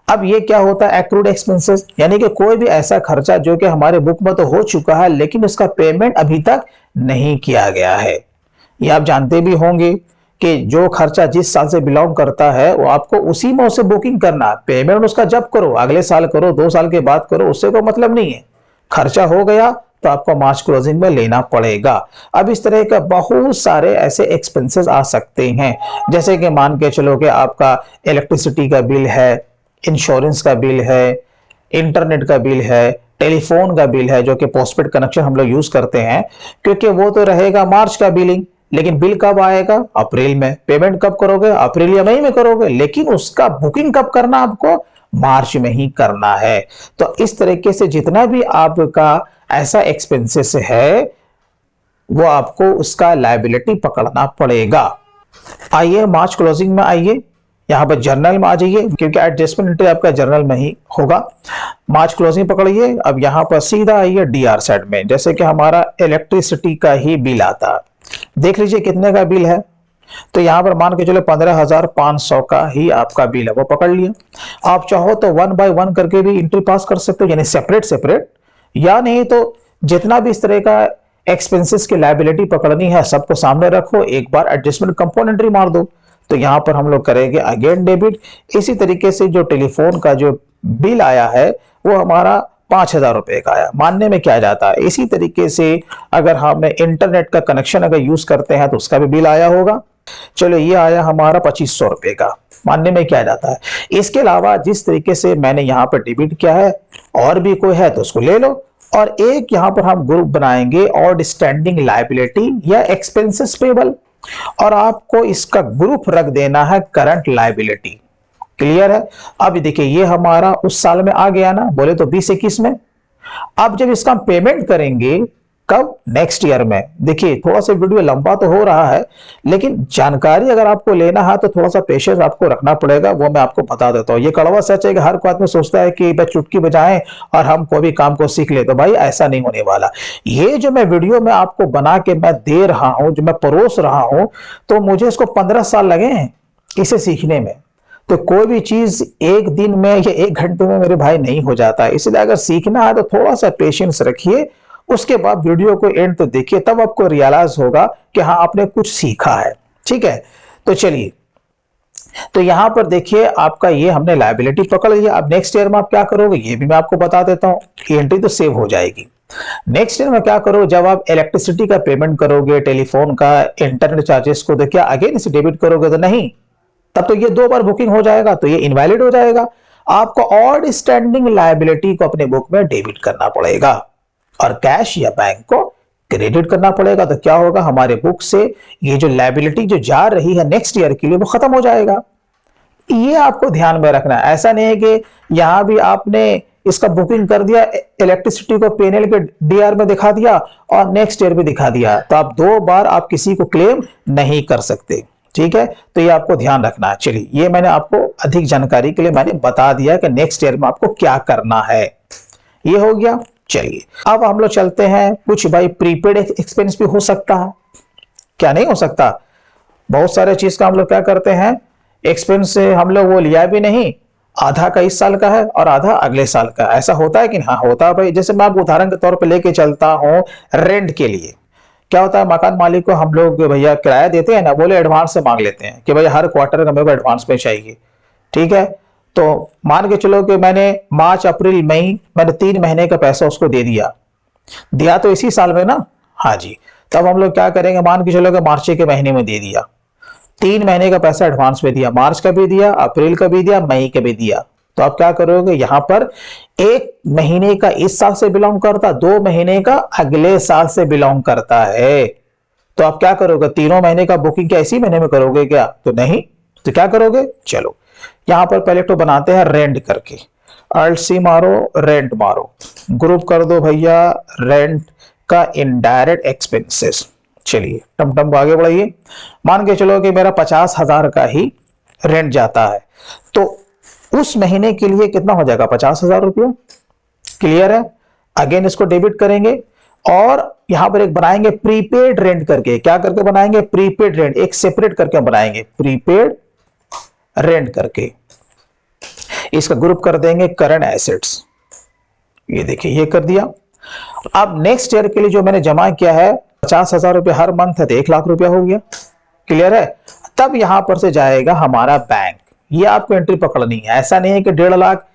अब ये क्या होता है, एक्रूड एक्सपेंसेस, यानी कि कोई भी ऐसा खर्चा जो कि हमारे बुक में तो हो चुका है लेकिन उसका पेमेंट अभी तक नहीं किया गया है। ये आप जानते भी होंगे कि जो खर्चा जिस साल से बिलोंग करता है वो आपको उसी में उसे बुकिंग करना है, पेमेंट उसका जब करो, अगले साल करो, 2 साल के बाद करो, उससे कोई मतलब नहीं है। खर्चा हो गया तो आपको मार्च क्लोजिंग में लेना पड़ेगा। अब इस तरह के बहुत सारे ऐसे एक्सपेंसेस आ सकते हैं, जैसे कि मान के चलो कि आपका इलेक्ट्रिसिटी का बिल है, इंश्योरेंस का बिल है, इंटरनेट का बिल है, टेलीफोन का बिल है, जो कि पोस्टपेड कनेक्शन हम लोग यूज करते हैं, क्योंकि वो तो रहेगा मार्च का बिलिंग, लेकिन बिल कब आएगा, अप्रैल में। पेमेंट कब करोगे, अप्रैल या मई में करोगे, लेकिन उसका बुकिंग कब करना आपको, मार्च में ही करना है। तो इस तरीके से जितना भी आपका ऐसा एक्सपेंसेस है वो आपको उसका लायबिलिटी पकड़ना पड़ेगा। आइए मार्च क्लोजिंग में आइए, यहाँ पर जर्नल में आ जाइए, क्योंकि एडजस्टमेंट एंट्री आपका जर्नल में ही होगा। मार्च क्लोजिंग पकड़िए, अब यहाँ पर सीधा आइए डीआर साइड में, जैसे कि हमारा इलेक्ट्रिसिटी का ही बिल आता है। देख लीजिए कितने का बिल है, तो यहाँ पर मान के चलो 15,500 का ही आपका बिल है, वो पकड़ लिया। आप चाहो तो 1 बाय 1 करके भी एंट्री पास कर सकते हो, यानी सेपरेट सेपरेट, या नहीं तो जितना भी इस तरह का एक्सपेंसेस की लायबिलिटी पकड़नी है सबको सामने रखो, एक बार एडजस्टमेंट कंपोनेंट्री मार दो। तो यहां पर हम लोग करेंगे अगेन डेबिट। इसी तरीके से जो टेलीफोन का जो बिल आया है वो हमारा 5,000 रुपए का आया, मानने में क्या जाता है। इसी तरीके से अगर हम इंटरनेट का कनेक्शन अगर यूज करते हैं तो उसका भी बिल आया होगा। चलो ये आया हमारा 2,500 रुपए का, मानने में क्या जाता है। इसके अलावा जिस तरीके से मैंने यहाँ पर डेबिट किया है, और भी कोई है तो उसको ले लो। और एक यहाँ पर हम ग्रुप बनाएंगे और स्टैंडिंग लायबिलिटी या एक्सपेंसेस पेबल, और आपको इसका ग्रुप रख देना है करंट लायबिलिटी। क्लियर है। अब देखिए ये हमारा उस साल में आ गया ना, बोले तो 20-21 में। अब जब इसका पेमेंट करेंगे कब, नेक्स्ट ईयर में। देखिए थोड़ा सा वीडियो लंबा तो हो रहा है, लेकिन जानकारी अगर आपको लेना है तो थोड़ा सा पेशेंस आपको रखना पड़ेगा, वो मैं आपको बता देता हूं। ये कड़वा सच है कि हर कोई आदमी सोचता है कि बस चुटकी बजाएं और हम कोई भी काम को सीख ले, तो भाई ऐसा नहीं होने वाला। ये जो मैं वीडियो में आपको बना के मैं दे रहा हूं, जो मैं परोस रहा हूं, तो मुझे इसको 15 साल लगे हैं इसे सीखने में। तो कोई भी चीज एक दिन में या 1 घंटे में मेरे भाई नहीं हो जाता है, इसलिए अगर सीखना है तो थोड़ा सा पेशेंस रखिए। उसके बाद वीडियो को एंड तो देखिए, तब आपको रियलाइज होगा कि हाँ आपने कुछ सीखा है। ठीक है, तो चलिए, तो यहां पर देखिए आपका ये हमने लायबिलिटी पकड़ लिया। अब नेक्स्ट ईयर में आप क्या करोगे ये भी मैं आपको बता देता हूं। एंट्री तो सेव हो जाएगी। नेक्स्ट ईयर में क्या करो, जब आप इलेक्ट्रिसिटी का पेमेंट करोगे, टेलीफोन का, इंटरनेट चार्जेस को, तो क्या अगेन इसे डेबिट करोगे? तो नहीं, तब तो ये 2 बार बुकिंग हो जाएगा, तो ये इनवैलिड हो जाएगा। आपको और स्टैंडिंग लायबिलिटी को अपने बुक में डेबिट करना पड़ेगा और कैश या बैंक को क्रेडिट करना पड़ेगा। तो क्या होगा, हमारे बुक से ये जो लायबिलिटी जो जा रही है नेक्स्ट ईयर के लिए वो खत्म हो जाएगा। ये आपको ध्यान में रखना है। ऐसा नहीं है कि यहां भी आपने इसका बुकिंग कर दिया, इलेक्ट्रिसिटी को पीएनएल के डीआर में दिखा दिया और नेक्स्ट ईयर भी दिखा दिया, तो आप 2 बार आप किसी को क्लेम नहीं कर सकते। ठीक है, तो ये आपको ध्यान रखना है। चलिए, ये मैंने आपको अधिक जानकारी के लिए मैंने बता दिया कि नेक्स्ट ईयर में आपको क्या करना है। ये हो गया। चलिए अब हम लोग चलते हैं, कुछ भाई प्रीपेड एक्सपेंस भी हो सकता है, क्या नहीं हो सकता। बहुत सारे चीज का हम लोग क्या करते हैं, एक्सपेंस से हम लोग वो लिया भी नहीं, आधा का इस साल का है और आधा अगले साल का। ऐसा होता है कि हाँ होता है भाई। जैसे मैं आपको उदाहरण के तौर पे लेके चलता हूँ, रेंट के लिए क्या होता है, मकान मालिक को हम लोग भैया किराया देते हैं ना, बोले एडवांस से मांग लेते हैं कि भाई हर क्वार्टर का मेरे को एडवांस में चाहिए। ठीक है, तो मान के चलो कि मैंने मार्च अप्रैल मई मैंने 3 महीने का पैसा उसको दे दिया तो इसी साल में ना, हाँ जी। तब हम लोग क्या करेंगे, मान के चलो कि मार्च के महीने में दे दिया, 3 महीने का पैसा एडवांस में दिया, मार्च का भी दिया, अप्रैल का भी दिया, मई का भी दिया। तो आप क्या करोगे, यहां पर 1 महीने का इस साल से बिलोंग करता, 2 महीने का अगले साल से बिलोंग करता है। तो आप क्या करोगे, तीनों महीने का बुकिंग क्या इसी महीने में करोगे क्या? तो नहीं, तो क्या करोगे, चलो यहां पर पहले तो बनाते हैं रेंट करके, अल्ट सी मारो, रेंट मारो, ग्रुप कर दो भैया रेंट का इनडायरेक्ट एक्सपेंसेस। चलिए टम टम आगे बढ़ाइए। मान के चलो कि मेरा 50,000 का ही रेंट जाता है, तो उस महीने के लिए कितना हो जाएगा, 50,000 रुपया। क्लियर है। अगेन इसको डेबिट करेंगे और यहां पर एक बनाएंगे प्रीपेड रेंट करके। क्या करके बनाएंगे, प्रीपेड रेंट, एक सेपरेट करके बनाएंगे प्रीपेड रेंट करके। इसका ग्रुप कर देंगे करंट एसेट्स। ये देखिए ये कर दिया। अब नेक्स्ट ईयर के लिए जो मैंने जमा किया है 50,000 रुपया हर मंथ है, तो 1 लाख रुपया हो गया। क्लियर है। तब यहां पर से जाएगा हमारा बैंक, ये आपको एंट्री पकड़नी है। ऐसा नहीं है कि 1.5 लाख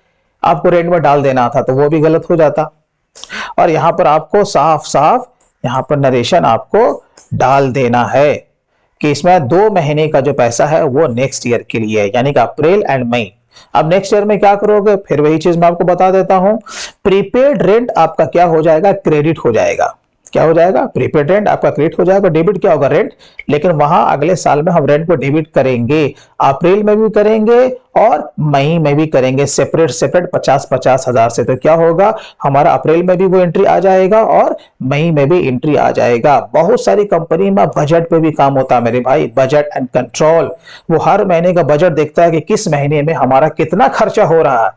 आपको रेंट में डाल देना था, तो वो भी गलत हो जाता। और यहां पर आपको साफ साफ यहां पर नरेशन आपको डाल देना है कि इसमें 2 महीने का जो पैसा है वो नेक्स्ट ईयर के लिए है, यानी कि अप्रैल एंड मई। अब नेक्स्ट ईयर में क्या करोगे, फिर वही चीज मैं आपको बता देता हूं, प्रीपेड रेंट आपका क्या हो जाएगा, क्रेडिट हो जाएगा। क्या हो जाएगा, प्रीपेड रेंट आपका क्रेडिट हो जाएगा, डेबिट क्या होगा, रेंट। लेकिन वहां अगले साल में हम रेंट को डेबिट करेंगे, अप्रैल में भी करेंगे और मई में भी करेंगे, सेपरेट सेपरेट 50-50 हजार से। तो क्या होगा, हमारा अप्रैल में भी वो एंट्री आ जाएगा और मई में भी एंट्री आ जाएगा। बहुत सारी कंपनी में बजट पे भी काम होता है मेरे भाई, बजट एंड कंट्रोल। वो हर महीने का बजट देखता है कि किस महीने में हमारा कितना खर्चा हो रहा है।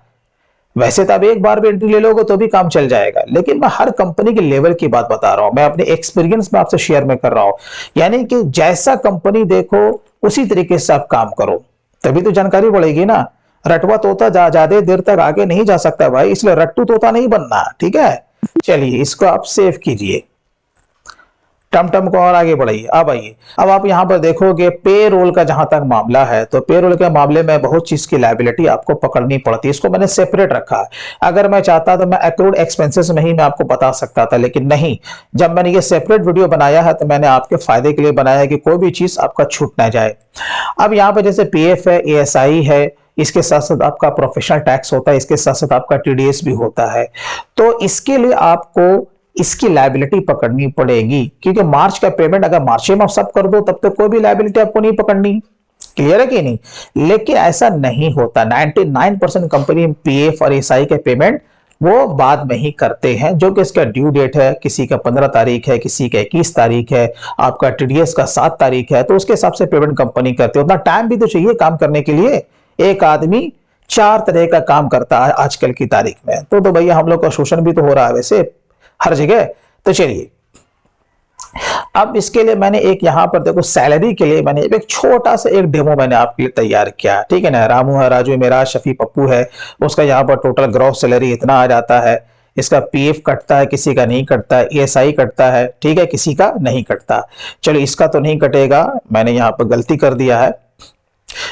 वैसे तो आप एक बार भी एंट्री ले लोगे तो भी काम चल जाएगा, लेकिन मैं हर कंपनी के लेवल की बात बता रहा हूं, मैं अपने एक्सपीरियंस में आपसे शेयर में कर रहा हूं। यानी कि जैसा कंपनी देखो उसी तरीके से आप काम करो, तभी तो जानकारी बढ़ेगी ना। रटवा तोता ज्यादा देर तक आगे नहीं जा सकता भाई, इसलिए रट्टू तोता नहीं बनना, ठीक है। चलिए इसको आप सेव कीजिए, टमटम को और आगे बढ़ाइए। अब आइए, अब आप यहां पर देखोगे पे रोल का जहां तक मामला है, तो पे रोल के मामले में बहुत चीज की लायबिलिटी आपको पकड़नी पड़ती है, इसको मैंने सेपरेट रखा है। अगर मैं चाहता तो मैं एक्रूड एक्सपेंसेस में ही मैं आपको बता सकता था, लेकिन नहीं, जब मैंने ये सेपरेट वीडियो बनाया है तो मैंने आपके फायदे के लिए बनाया है कि कोई भी चीज आपका छूट ना जाए। अब यहाँ पे जैसे पीएफ है, एएसआई है, इसके साथ साथ आपका प्रोफेशनल टैक्स होता है, इसके साथ साथ आपका टीडीएस भी होता है। तो इसके लिए आपको इसकी लायबिलिटी पकड़नी पड़ेगी, क्योंकि मार्च का पेमेंट अगर मार्च में आप सब कर दो तब तो कोई भी लायबिलिटी आपको नहीं पकड़नी। क्लियर है कि नहीं। लेकिन ऐसा नहीं होता, 99% कंपनी पीएफ और एसआई के पेमेंट वो बाद में ही करते हैं, जो कि इसका ड्यू डेट है, किसी का 15 तारीख है, किसी का 21 तारीख है, आपका टीडीएस का 7 तारीख है, तो उसके हिसाब से पेमेंट कंपनी करते हैं। उतना टाइम भी तो चाहिए काम करने के लिए। एक आदमी 4 तरह का काम करता है आजकल की तारीख में, तो भैया हम लोग का शोषण भी तो हो रहा है वैसे हर जगह। तो चलिए, अब इसके लिए मैंने एक यहां पर देखो सैलरी के लिए मैंने एक छोटा सा एक डेमो मैंने आपके लिए तैयार किया, ठीक है ना। रामू है, राजू मेरा, शफी पप्पू है, उसका यहां पर टोटल ग्रॉस सैलरी इतना आ जाता है। इसका पीएफ कटता है, किसी का नहीं कटता है, ईएसआई कटता है, ठीक है, किसी का नहीं कटता। चलो इसका तो नहीं कटेगा, मैंने यहां पर गलती कर दिया है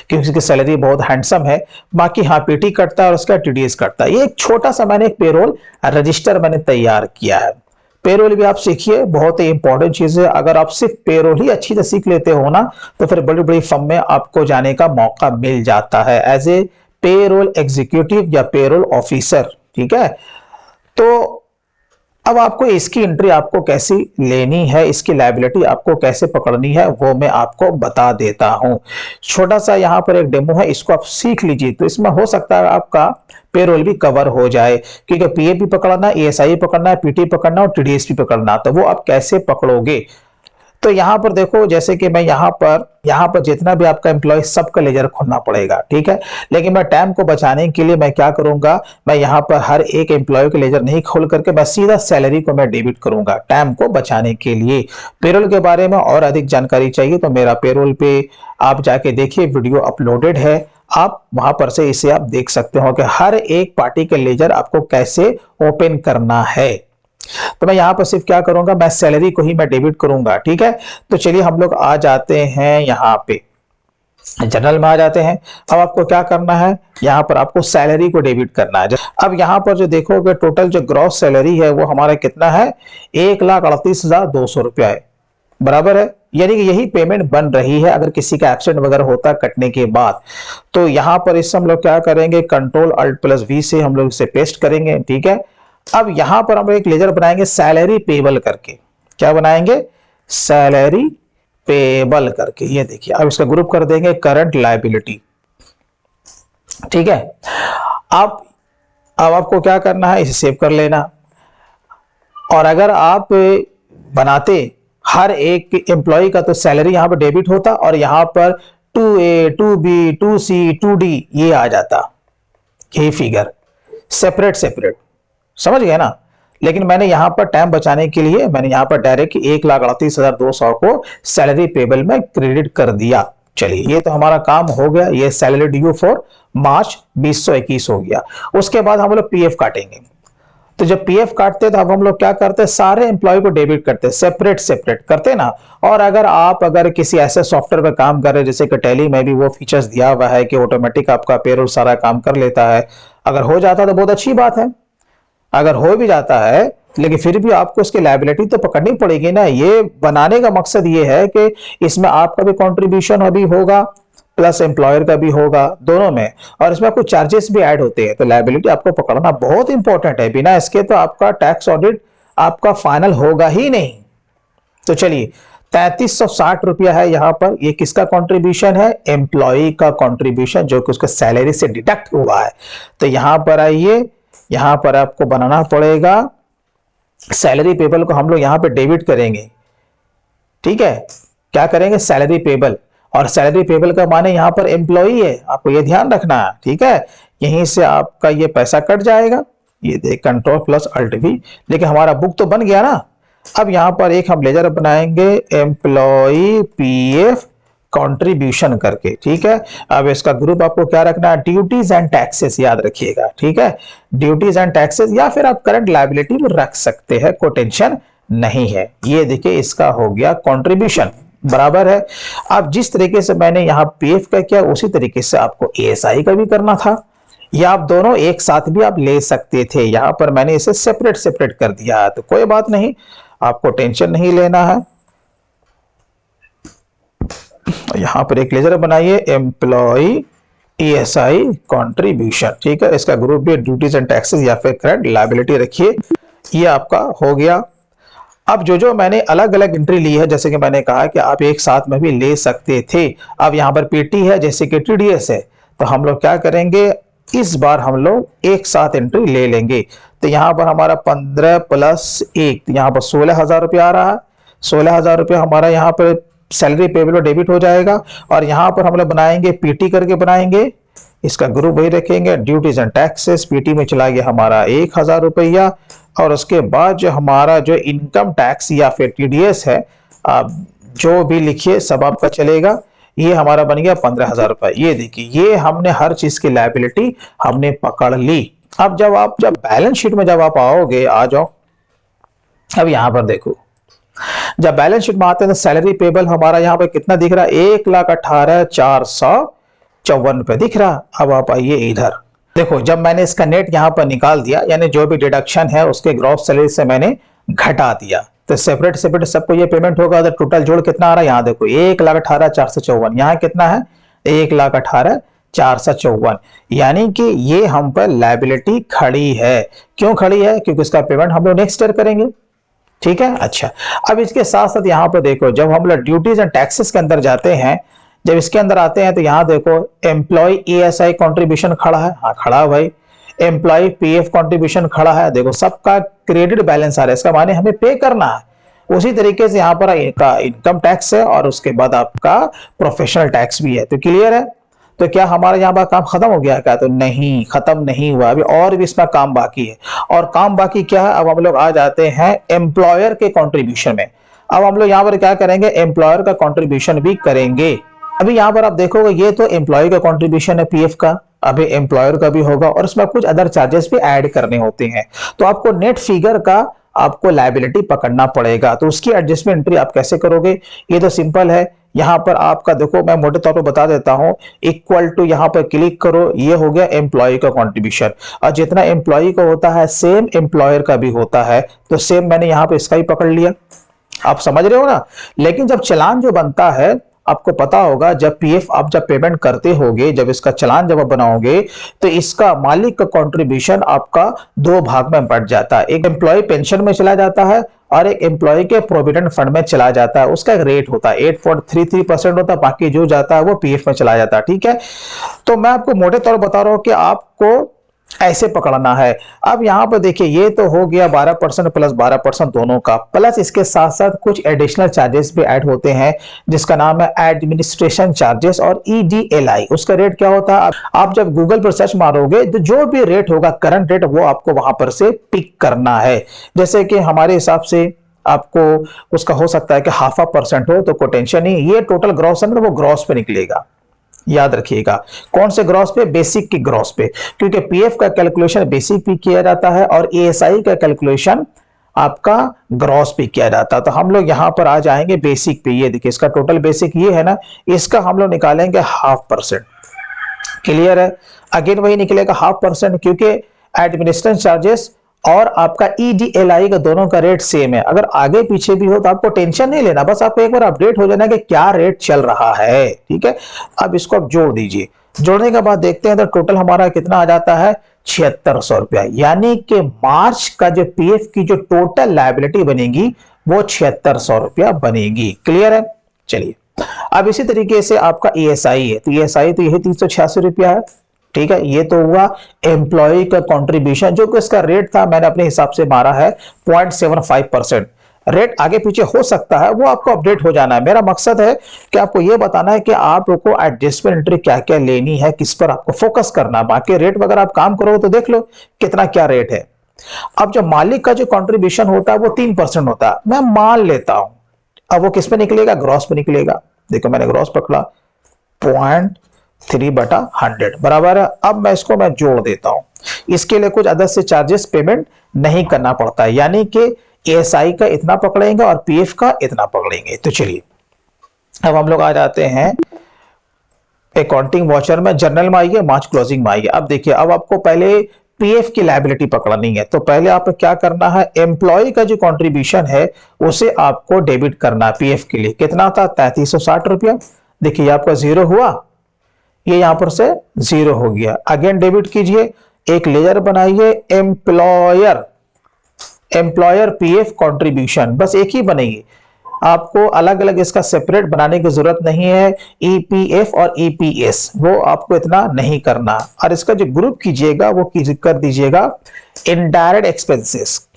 क्योंकि उसकी सैलरी बहुत हैंडसम है। बाकी हाँ पीटी कटता है और उसका टीडीएस कटता है। ये एक छोटा सा मैंने एक पेरोल रजिस्टर मैंने तैयार किया है। पेरोल भी आप सीखिए, बहुत ही इंपॉर्टेंट चीज है। अगर आप सिर्फ पेरोल ही अच्छी से सीख लेते हो ना, तो फिर बड़ी बड़ी फर्म में आपको जाने का मौका मिल जाता है एज ए पेरोल एग्जीक्यूटिव या पेरोल ऑफिसर, ठीक है। तो अब आपको इसकी एंट्री आपको कैसी लेनी है, इसकी लायबिलिटी आपको कैसे पकड़नी है, वो मैं आपको बता देता हूं। छोटा सा यहां पर एक डेमो है, इसको आप सीख लीजिए, तो इसमें हो सकता है आपका पेरोल भी कवर हो जाए, क्योंकि पीएफ भी पकड़ना, ईएसआई पकड़ना है, पीटी पकड़ना और टीडीएस भी पकड़ना, तो वो आप कैसे पकड़ोगे। तो यहां पर देखो, जैसे कि मैं यहां पर जितना भी आपका एम्प्लॉय सबका लेजर खोलना पड़ेगा, ठीक है। लेकिन मैं टाइम को बचाने के लिए मैं क्या करूंगा, मैं यहां पर हर एक एम्प्लॉय के लेजर नहीं खोल करके मैं सीधा सैलरी को मैं डेबिट करूंगा, टाइम को बचाने के लिए। पेरोल के बारे में और अधिक जानकारी चाहिए तो मेरा पेरोल पे आप जाके देखिए, वीडियो अपलोडेड है, आप वहां पर से इसे आप देख सकते हो कि हर एक पार्टी के लेजर आपको कैसे ओपन करना है। तो मैं यहां पर सिर्फ क्या करूंगा, मैं सैलरी को ही मैं डेबिट करूंगा, ठीक है। तो चलिए हम लोग आ जाते हैं यहां पे जनरल में आ जाते हैं। अब आपको क्या करना है, यहां पर आपको सैलरी को डेबिट करना है। अब यहां पर जो देखोगे टोटल जो ग्रॉस सैलरी है वो हमारा कितना है, 1,38,200 रुपया है, बराबर है। यानी कि यही पेमेंट बन रही है अगर किसी का एक्सीडेंट वगैरह होता कटने के बाद। तो यहां पर इस हम लोग क्या करेंगे, Ctrl+Alt+V से हम लोग इसे पेस्ट करेंगे, ठीक है। अब यहां पर हम एक लेजर बनाएंगे सैलरी पेबल करके। क्या बनाएंगे, सैलरी पेबल करके। ये देखिए, अब इसका ग्रुप कर देंगे करंट लायबिलिटी, ठीक है। अब आपको क्या करना है, इसे सेव कर लेना। और अगर आप बनाते हर एक एम्प्लॉय का, तो सैलरी यहां पर डेबिट होता और यहां पर 2A 2B 2C 2D ये आ जाता, यही फिगर सेपरेट सेपरेट, समझ गए ना। लेकिन मैंने यहां पर टाइम बचाने के लिए मैंने यहां पर डायरेक्ट 1,38,200 को सैलरी पेबल में क्रेडिट कर दिया। चलिए ये तो हमारा काम हो गया, ये सैलरी ड्यू फॉर मार्च 2021 हो गया। उसके बाद हम लोग पीएफ काटेंगे। तो जब पीएफ काटते तो अब हम लोग क्या करते हैं, सारे एम्प्लॉय को डेबिट करते हैं, सेपरेट सेपरेट करते ना। और अगर किसी ऐसे सॉफ्टवेयर पर काम कर रहे हैं जैसे कि टैली में भी वो फीचर्स दिया हुआ है कि ऑटोमेटिक आपका पेरोल सारा काम कर लेता है, अगर हो जाता तो बहुत अच्छी बात है। अगर हो भी जाता है लेकिन फिर भी आपको इसकी लायबिलिटी तो पकड़नी पड़ेगी ना। ये बनाने का मकसद ये है कि इसमें आपका भी कंट्रीब्यूशन अभी होगा प्लस एम्प्लॉयर का भी होगा, दोनों में, और इसमें कुछ चार्जेस भी ऐड होते हैं। तो लायबिलिटी आपको पकड़ना बहुत इंपॉर्टेंट है, बिना इसके तो आपका टैक्स ऑडिट आपका फाइनल होगा ही नहीं। तो चलिए 3360 रुपया है यहाँ पर, ये किसका कंट्रीब्यूशन है? एम्प्लॉय का कंट्रीब्यूशन, जो कि उसके सैलरी से डिडक्ट हुआ है। तो यहां पर आइए, यहां पर आपको बनाना पड़ेगा सैलरी पेबल को हम लोग यहां पे डेबिट करेंगे, ठीक है। क्या करेंगे? सैलरी पेबल, और सैलरी पेबल का माने यहां पर एम्प्लॉई है, आपको ये ध्यान रखना है, ठीक है। यहीं से आपका ये पैसा कट जाएगा, ये देख कंट्रोल प्लस अल्ट वी, लेकिन हमारा बुक तो बन गया ना। अब यहां पर एक हम लेजर बनाएंगे एम्प्लॉई पीएफ कंट्रीब्यूशन करके, ठीक है। अब इसका ग्रुप आपको क्या रखना है? ड्यूटीज एंड टैक्सेस, याद रखिएगा, ठीक है। ड्यूटीज एंड टैक्सेस, या फिर आप करंट लायबिलिटी में रख सकते हैं, कोई टेंशन नहीं है। ये देखिए इसका हो गया कंट्रीब्यूशन, बराबर है। अब जिस तरीके से मैंने यहां पीएफ का किया, उसी तरीके से आपको एएसआई का भी करना था, या आप दोनों एक साथ भी आप ले सकते थे। यहां पर मैंने इसे सेपरेट सेपरेट कर दिया है, तो कोई बात नहीं, आपको टेंशन नहीं लेना है। यहां पर एक लेजर बनाइए एम्प्लॉय ईएसआई कंट्रीब्यूशन, ठीक है। इसका ग्रुप भी ड्यूटीज एंड टैक्सेस या फिर करंट लायबिलिटी रखिए। ये आपका हो गया। अब जो मैंने अलग अलग एंट्री ली है, जैसे कि मैंने कहा कि आप एक साथ में भी ले सकते थे। अब यहां पर पीटी है, जैसे कि टीडीएस है, तो हम लोग क्या करेंगे, इस बार हम लोग एक साथ एंट्री ले लेंगे। तो यहां पर हमारा 15 प्लस 1, यहां पर 16,000 रुपया आ रहा है। 16,000 रुपया हमारा यहाँ पर सैलरी पेबल डेबिट हो जाएगा, और यहां पर हम लोग बनाएंगे पीटी करके बनाएंगे, इसका ग्रुप वही रखेंगे ड्यूटीज एंड टैक्सेस। पीटी में चला गया हमारा 1,000 रुपया, और उसके बाद जो हमारा जो इनकम टैक्स या फिर टीडीएस है, आप जो भी लिखिए सब आपका चलेगा। ये हमारा बन गया 15,000 रुपए। ये देखिए, ये हमने हर चीज की लायबिलिटी हमने पकड़ ली। अब जब बैलेंस शीट में जब आप आओगे, आ जाओ, अब यहां पर देखो, जब बैलेंस शीट में आते हैं तो सैलरी पेबल हमारा यहां पर कितना दिख रहा है? 1,18,454 रुपए दिख रहा। अब आप आइए इधर देखो, जब मैंने इसका नेट यहां पर निकाल दिया, यानी जो भी डिडक्शन है उसके ग्रॉस सैलरी से मैंने घटा दिया, तो सेपरेट सेपरेट सबको ये पेमेंट होगा। तो टोटल जोड़ कितना आ रहा है? यहाँ देखो 1,18,454, यहाँ कितना है? 1,18,454, यानी कि ये हम पर लायबिलिटी खड़ी है। क्यों खड़ी है? क्योंकि इसका पेमेंट हम लोग नेक्स्ट ईयर करेंगे, ठीक है। अच्छा, अब इसके साथ साथ यहाँ पर देखो, जब हम लोग ड्यूटीज एंड टैक्सेस के अंदर जाते हैं, जब इसके अंदर आते हैं, तो यहाँ देखो एम्प्लॉय ईएसआई कंट्रीब्यूशन खड़ा है, हाँ खड़ा है भाई। एम्प्लॉय पीएफ कंट्रीब्यूशन खड़ा है, देखो सबका क्रेडिट बैलेंस आ रहा है, इसका माने हमें पे करना है। उसी तरीके से यहाँ पर इनकम टैक्स है, और उसके बाद आपका प्रोफेशनल टैक्स भी है। तो क्लियर है? तो क्या हमारा यहाँ पर काम खत्म हो गया क्या? तो नहीं, खत्म नहीं हुआ, अभी और भी इसमें काम बाकी है। और काम बाकी क्या है? अब हम लोग आ जाते हैं एम्प्लॉयर के कंट्रीब्यूशन में। अब हम लोग यहाँ पर क्या करेंगे? एम्प्लॉयर का कंट्रीब्यूशन भी करेंगे। अभी यहाँ पर आप देखोगे, ये तो एम्प्लॉय का कंट्रीब्यूशन है पीएफ का, अभी एम्प्लॉयर का भी होगा, और उसमें कुछ अदर चार्जेस भी ऐड करने होते हैं। तो आपको नेट फिगर का आपको लायबिलिटी पकड़ना पड़ेगा। तो उसकी एडजस्टमेंट एंट्री आप कैसे करोगे? ये तो सिंपल है। यहां पर आपका देखो, मैं मोटे तौर पर बता देता हूं, इक्वल टू यहां पर क्लिक करो, ये हो गया एम्प्लॉय का कंट्रीब्यूशन, और जितना एम्प्लॉय का होता है सेम एम्प्लॉयर का भी होता है। तो सेम मैंने यहां पर इसका ही पकड़ लिया, आप समझ रहे हो ना। लेकिन जब चालान जो बनता है, आपको पता होगा, जब पीएफ आप जब पेमेंट करते होगे, जब इसका चालान जब आप बनाओगे, तो इसका मालिक का कंट्रीब्यूशन आपका दो भाग में बंट जाता है। एक एम्प्लॉय पेंशन में चला जाता है, और एक एम्प्लॉय के प्रोविडेंट फंड में चला जाता है। उसका एक रेट होता है 8.33% होता है, बाकी जो जाता है वो पीएफ में चला जाता है, ठीक है। तो मैं आपको मोटे तौर पर बता रहा हूं कि आपको ऐसे पकड़ना है। अब यहां पर देखिए, ये तो हो गया 12% प्लस 12% दोनों का, प्लस इसके साथ साथ कुछ एडिशनल चार्जेस भी ऐड होते हैं, जिसका नाम है एडमिनिस्ट्रेशन चार्जेस और ईडीएलआई। उसका रेट क्या होता है? आप जब गूगल पर सर्च मारोगे, तो जो भी रेट होगा करंट रेट, वो आपको वहां पर से पिक करना है। जैसे कि हमारे हिसाब से आपको उसका हो सकता है कि 0.5% हो, तो कोई टेंशन नहीं, ये टोटल ग्रॉस है ना, वो ग्रॉस पे निकलेगा। याद रखिएगा, कौन से ग्रॉस पे? बेसिक की ग्रॉस पे, क्योंकि पीएफ का कैलकुलेशन बेसिक पे किया जाता है, और एएसआई का कैलकुलेशन आपका ग्रॉस पे किया जाता है। तो हम लोग यहां पर आ जाएंगे बेसिक पे। ये देखिए, इसका टोटल बेसिक ये है ना, इसका हम लोग निकालेंगे 0.5%। क्लियर है? अगेन वही निकलेगा 0.5%, क्योंकि एडमिनिस्ट्रेशन चार्जेस और आपका ईडीएलआई का दोनों का रेट सेम है। अगर आगे पीछे भी हो तो आपको टेंशन नहीं लेना, बस आपको एक बार अपडेट हो जाना कि क्या रेट चल रहा है, ठीक है। अब इसको आप जोड़ दीजिए, जोड़ने के बाद देखते हैं तो टोटल हमारा कितना आ जाता है, ₹7600। यानी कि मार्च का जो पीएफ की जो टोटल लायबिलिटी बनेगी वो ₹7600 बनेगी। क्लियर है? चलिए, अब इसी तरीके से आपका ईएसआई है, तो ईएसआई तो यही ₹386 है। ठीक है, ये तो हुआ एम्प्लॉय का कंट्रीब्यूशन, जो कि इसका रेट था मैंने अपने हिसाब से मारा है 0.75%। रेट आगे पीछे हो सकता है, वो आपको अपडेट हो जाना है। मेरा मकसद है कि आपको ये बताना है कि आपको एडजस्टमेंट एंट्री क्या क्या लेनी है, किस पर आपको फोकस करना। बाकी रेट वगैरह आप काम करोगे तो देख लो कितना क्या रेट है। अब जो मालिक का जो कंट्रीब्यूशन होता है वो 3% होता है, मैं मान लेता हूं। अब वो किस पे निकलेगा? ग्रॉस पे निकलेगा। देखो मैंने ग्रॉस पकड़ा, 0.3/100 बराबर है। अब मैं इसको जोड़ देता हूं। इसके लिए कुछ अदर से चार्जेस पेमेंट नहीं करना पड़ता है, यानी कि एएसआई का इतना पकड़ेंगे और पीएफ का इतना पकड़ेंगे। तो चलिए, अब हम लोग आ जाते हैं अकाउंटिंग वाचर में, जर्नल में आइए, मार्च क्लोजिंग में आइए। अब देखिए, अब आपको पहले पीएफ की लायबिलिटी पकड़नी है, तो पहले आपको क्या करना है, एम्प्लॉय का जो कंट्रीब्यूशन है उसे आपको डेबिट करना है। पीएफ के लिए कितना था? ₹3360। देखिए आपका जीरो हुआ, ये यहां पर से जीरो हो गया। अगेन डेबिट कीजिए, एक लेजर बनाइए, एम्प्लॉयर पीएफ कंट्रीब्यूशन, बस एक ही बनेगी, आपको अलग अलग इसका सेपरेट बनाने की जरूरत नहीं है। ईपीएफ और ईपीएस वो आपको इतना नहीं करना, और इसका जो ग्रुप कीजिएगा वो कर दीजिएगा इनडायरेक्ट एक्सपेंसेस।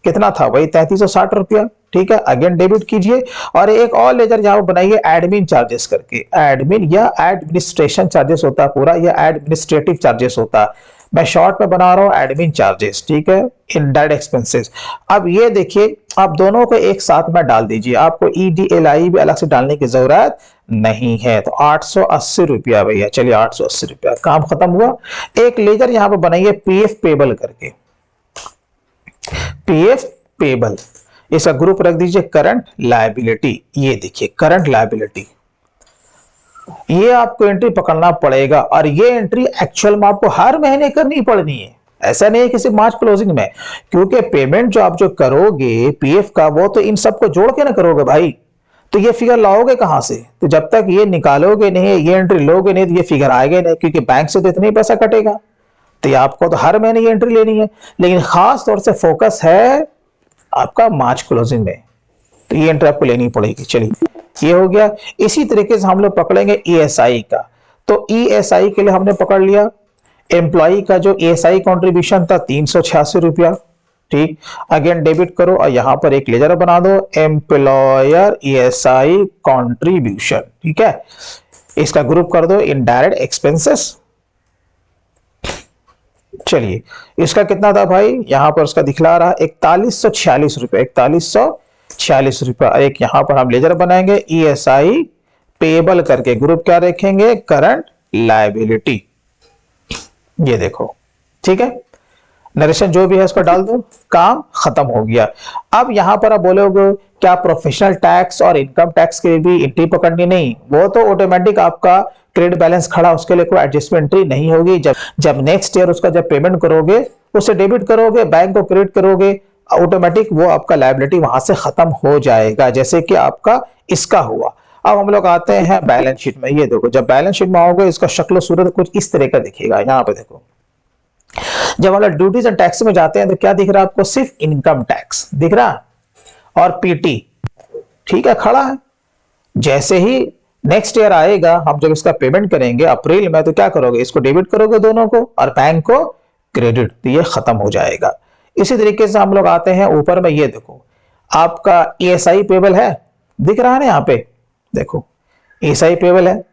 कितना था? वही ₹3360। ठीक है, अगेन डेबिट कीजिए, और एक और लेजर यहां पर बनाइए एडमिन चार्जेस करके। एडमिन या एडमिनिस्ट्रेशन चार्जेस होता है पूरा, या एडमिनिस्ट्रेटिव चार्जेस होता है, मैं शॉर्ट में बना रहा हूं एडमिन चार्जेस। ठीक है, इनडायरेक्ट एक्सपेंसेस। अब ये देखिए, आप दोनों को एक साथ में डाल दीजिए, आपको ईडीएलआई भी अलग से डालने की जरूरत नहीं है। तो ₹880 भैया। चलिए ₹880, काम खत्म हुआ। एक लेजर यहां पर बनाइए पीएफ पेबल करके, पीएफ पेबल, इसका ग्रुप रख दीजिए करंट लायबिलिटी। ये देखिए करंट लायबिलिटी, ये आपको एंट्री पकड़ना पड़ेगा, और ये एंट्री एक्चुअल में आपको हर महीने करनी पड़नी है। ऐसा नहीं है कि सिर्फ मार्च क्लोजिंग में, क्योंकि पेमेंट जो आप जो करोगे पीएफ का, वो तो इन सबको जोड़ के ना करोगे भाई, तो ये फिगर लाओगे कहां से? तो जब तक ये निकालोगे नहीं, ये एंट्री लोगे नहीं, तो ये फिगर आएगा नहीं, क्योंकि बैंक से तो इतना ही पैसा कटेगा। तो ये आपको तो हर महीने ये एंट्री लेनी है, लेकिन खास तौर से फोकस है आपका मार्च क्लोजिंग में, तो ये एंट्री आपको लेनी पड़ेगी। चलिए, ये हो गया। इसी तरीके से हम लोग पकड़ेंगे ईएसआई का, तो ईएसआई के लिए हमने पकड़ लिया एम्प्लॉय का जो ईएसआई कंट्रीब्यूशन था ₹386। ठीक, अगेन डेबिट करो, और यहां पर एक लेजर बना दो एम्प्लॉयर ईएसआई कंट्रीब्यूशन। ठीक है, इसका ग्रुप कर दो इनडायरेक्ट एक्सपेंसेस। चलिए, इसका कितना था भाई? यहां पर उसका दिखला रहा ₹4146, ₹4146। एक यहां पर हम लेजर बनाएंगे ईएसआई पेबल करके, ग्रुप क्या रखेंगे? Current liability. ये देखो, ठीक है, नरेशन जो भी है इसको डाल दो, काम खत्म हो गया। अब यहां पर आप बोलोगे क्या प्रोफेशनल टैक्स और इनकम टैक्स के भी एंट्री पकड़नी? नहीं, वो तो ऑटोमेटिक आपका क्रेडिट बैलेंस खड़ा, उसके लिए कोई एडजस्टमेंट एंट्री नहीं होगी। जब नेक्स्ट ईयर उसका जब पेमेंट करोगे, उसे डेबिट करोगे, बैंक को क्रेडिट करोगे, ऑटोमेटिक वो आपका लायबिलिटी वहां से खत्म हो जाएगा, जैसे कि आपका इसका हुआ। अब हम लोग आते हैं बैलेंस शीट में। ये देखो, जब बैलेंस शीट में आओगे इसका शक्ल सूरत कुछ इस तरह का दिखेगा। यहाँ पे देखो, जब हम लोग ड्यूटीज एंड टैक्स में जाते हैं तो क्या दिख रहा है आपको? सिर्फ इनकम टैक्स दिख रहा है और पीटी। ठीक है, खड़ा है। जैसे ही नेक्स्ट ईयर आएगा, हम जब इसका पेमेंट करेंगे अप्रैल में, तो क्या करोगे? इसको डेबिट करोगे दोनों को, और बैंक को क्रेडिट, तो ये खत्म हो जाएगा। इसी तरीके से हम लोग आते हैं ऊपर में। ये देखो, आपका ईएसआई पेबल है, दिख रहा है ना? यहाँ पे देखो ईएसआई पेबल है।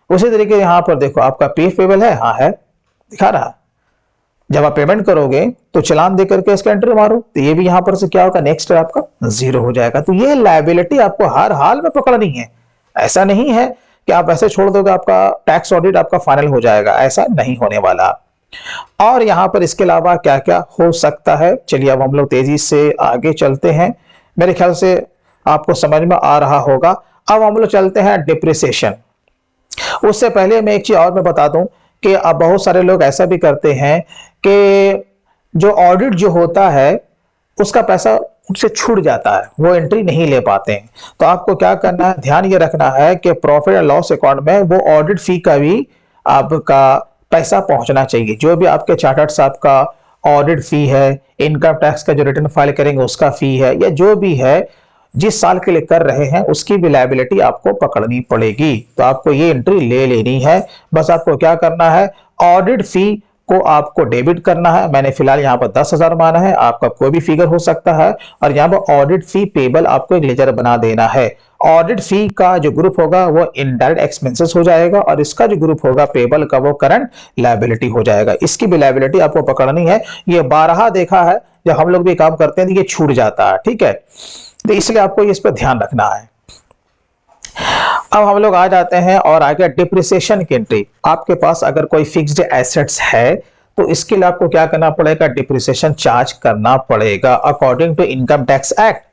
उसी तरीके यहां पर देखो आपका पीएफ पेबल है, हाँ है, दिखा रहा। जब आप पेमेंट करोगे तो चलान दे करके इसका एंट्री मारो, तो ये भी यहां पर से क्या होगा? नेक्स्ट आपका जीरो हो जाएगा। तो ये लायबिलिटी आपको हर हाल में पकड़नी है। ऐसा नहीं है कि आप ऐसे छोड़ दोगे आपका टैक्स ऑडिट आपका फाइनल हो जाएगा, ऐसा नहीं होने वाला। और यहां पर इसके अलावा क्या क्या हो सकता है, चलिए अब हम लोग तेजी से आगे चलते हैं। मेरे ख्याल से आपको समझ में आ रहा होगा। अब हम लोग चलते हैं डिप्रिसिएशन। उससे पहले मैं एक चीज और मैं बता दूं कि अब बहुत सारे लोग ऐसा भी करते हैं कि जो ऑडिट जो होता है उसका पैसा उनसे छूट जाता है, वो एंट्री नहीं ले पाते हैं। तो आपको क्या करना है, ध्यान ये रखना है कि प्रॉफिट एंड लॉस अकाउंट में वो ऑडिट फी का भी आपका पैसा पहुंचना चाहिए। जो भी आपके चार्टर्ड साहब का ऑडिट फी है, इनकम टैक्स का जो रिटर्न फाइल करेंगे उसका फी है, या जो भी है जिस साल के लिए कर रहे हैं उसकी भी लायबिलिटी आपको पकड़नी पड़ेगी। तो आपको ये एंट्री ले लेनी है। बस आपको क्या करना है, ऑडिट फी को आपको डेबिट करना है। मैंने फिलहाल यहाँ पर 10,000 माना है, आपका कोई भी फिगर हो सकता है। और यहाँ पर ऑडिट फी पेबल आपको एक लेजर बना देना है। ऑडिट फी का जो ग्रुप होगा वो इनडायरेक्ट एक्सपेंसेस हो जाएगा, और इसका जो ग्रुप होगा पेबल का वो करंट लायबिलिटी हो जाएगा। इसकी भी लायबिलिटी आपको पकड़नी है। ये 12 देखा है, जब हम लोग भी काम करते हैं तो ये छूट जाता है, ठीक है। तो इसलिए आपको इस पर ध्यान रखना है। अब हम लोग आ जाते हैं और आगे डिप्रिसिएशन की एंट्री। आपके पास अगर कोई फिक्स्ड एसेट्स है तो इसके लिए आपको क्या करना पड़ेगा, डिप्रिसिएशन चार्ज करना पड़ेगा according to income tax act.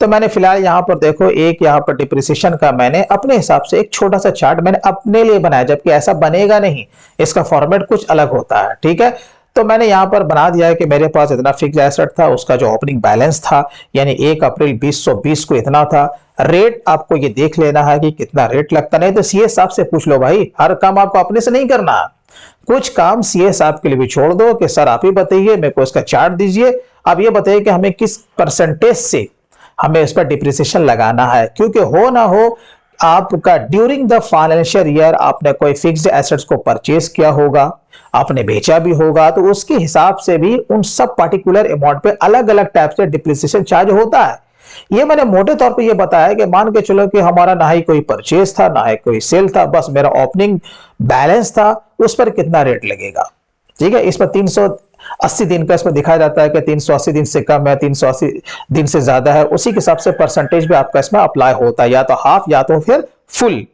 तो मैंने फिलहाल यहाँ पर देखो एक यहाँ पर डिप्रिसिएशन का मैंने अपने हिसाब से एक छोटा सा चार्ट मैंने अपने लिए बनाया, जबकि ऐसा बनेगा नहीं, इसका फॉर्मेट कुछ अलग होता है, ठीक है। तो मैंने यहाँ पर बना दिया है कि मेरे पास इतना फिक्स एसेट था, उसका जो ओपनिंग बैलेंस था यानी 1 अप्रैल 2020 को इतना था। रेट आपको ये देख लेना है कि कितना रेट लगता, नहीं तो सीए साहब से पूछ लो भाई, हर काम आपको अपने से नहीं करना। कुछ काम सीए साहब के लिए भी छोड़ दो कि सर आप ही बताइए, मेरे को इसका चार्ट दीजिए, आप ये बताइए कि हमें किस परसेंटेज से हमें इस पर डिप्रिसिएशन लगाना है। क्योंकि हो ना हो आपका ड्यूरिंग द फाइनेंशियल ईयर आपने कोई फिक्स्ड एसेट्स को परचेज किया होगा, आपने बेचा भी होगा, तो उसके हिसाब से भी उन सब पर्टिकुलर अमाउंट पे अलग अलग टाइप से डिप्रिसिएशन चार्ज होता है। ये मैंने मोटे तौर पे ये बताया कि मान के चलो कि हमारा ना ही कोई परचेज था ना ही कोई सेल था, बस मेरा ओपनिंग बैलेंस था, उस पर कितना रेट लगेगा, ठीक है। इस पर 380 दिन का इसमें दिखाया जाता है कि 380 दिन से कम है, 380 दिन से ज्यादा है, उसी के हिसाब से परसेंटेज भी आपका इसमें अप्लाई होता है, या तो हाफ या तो फिर फुल।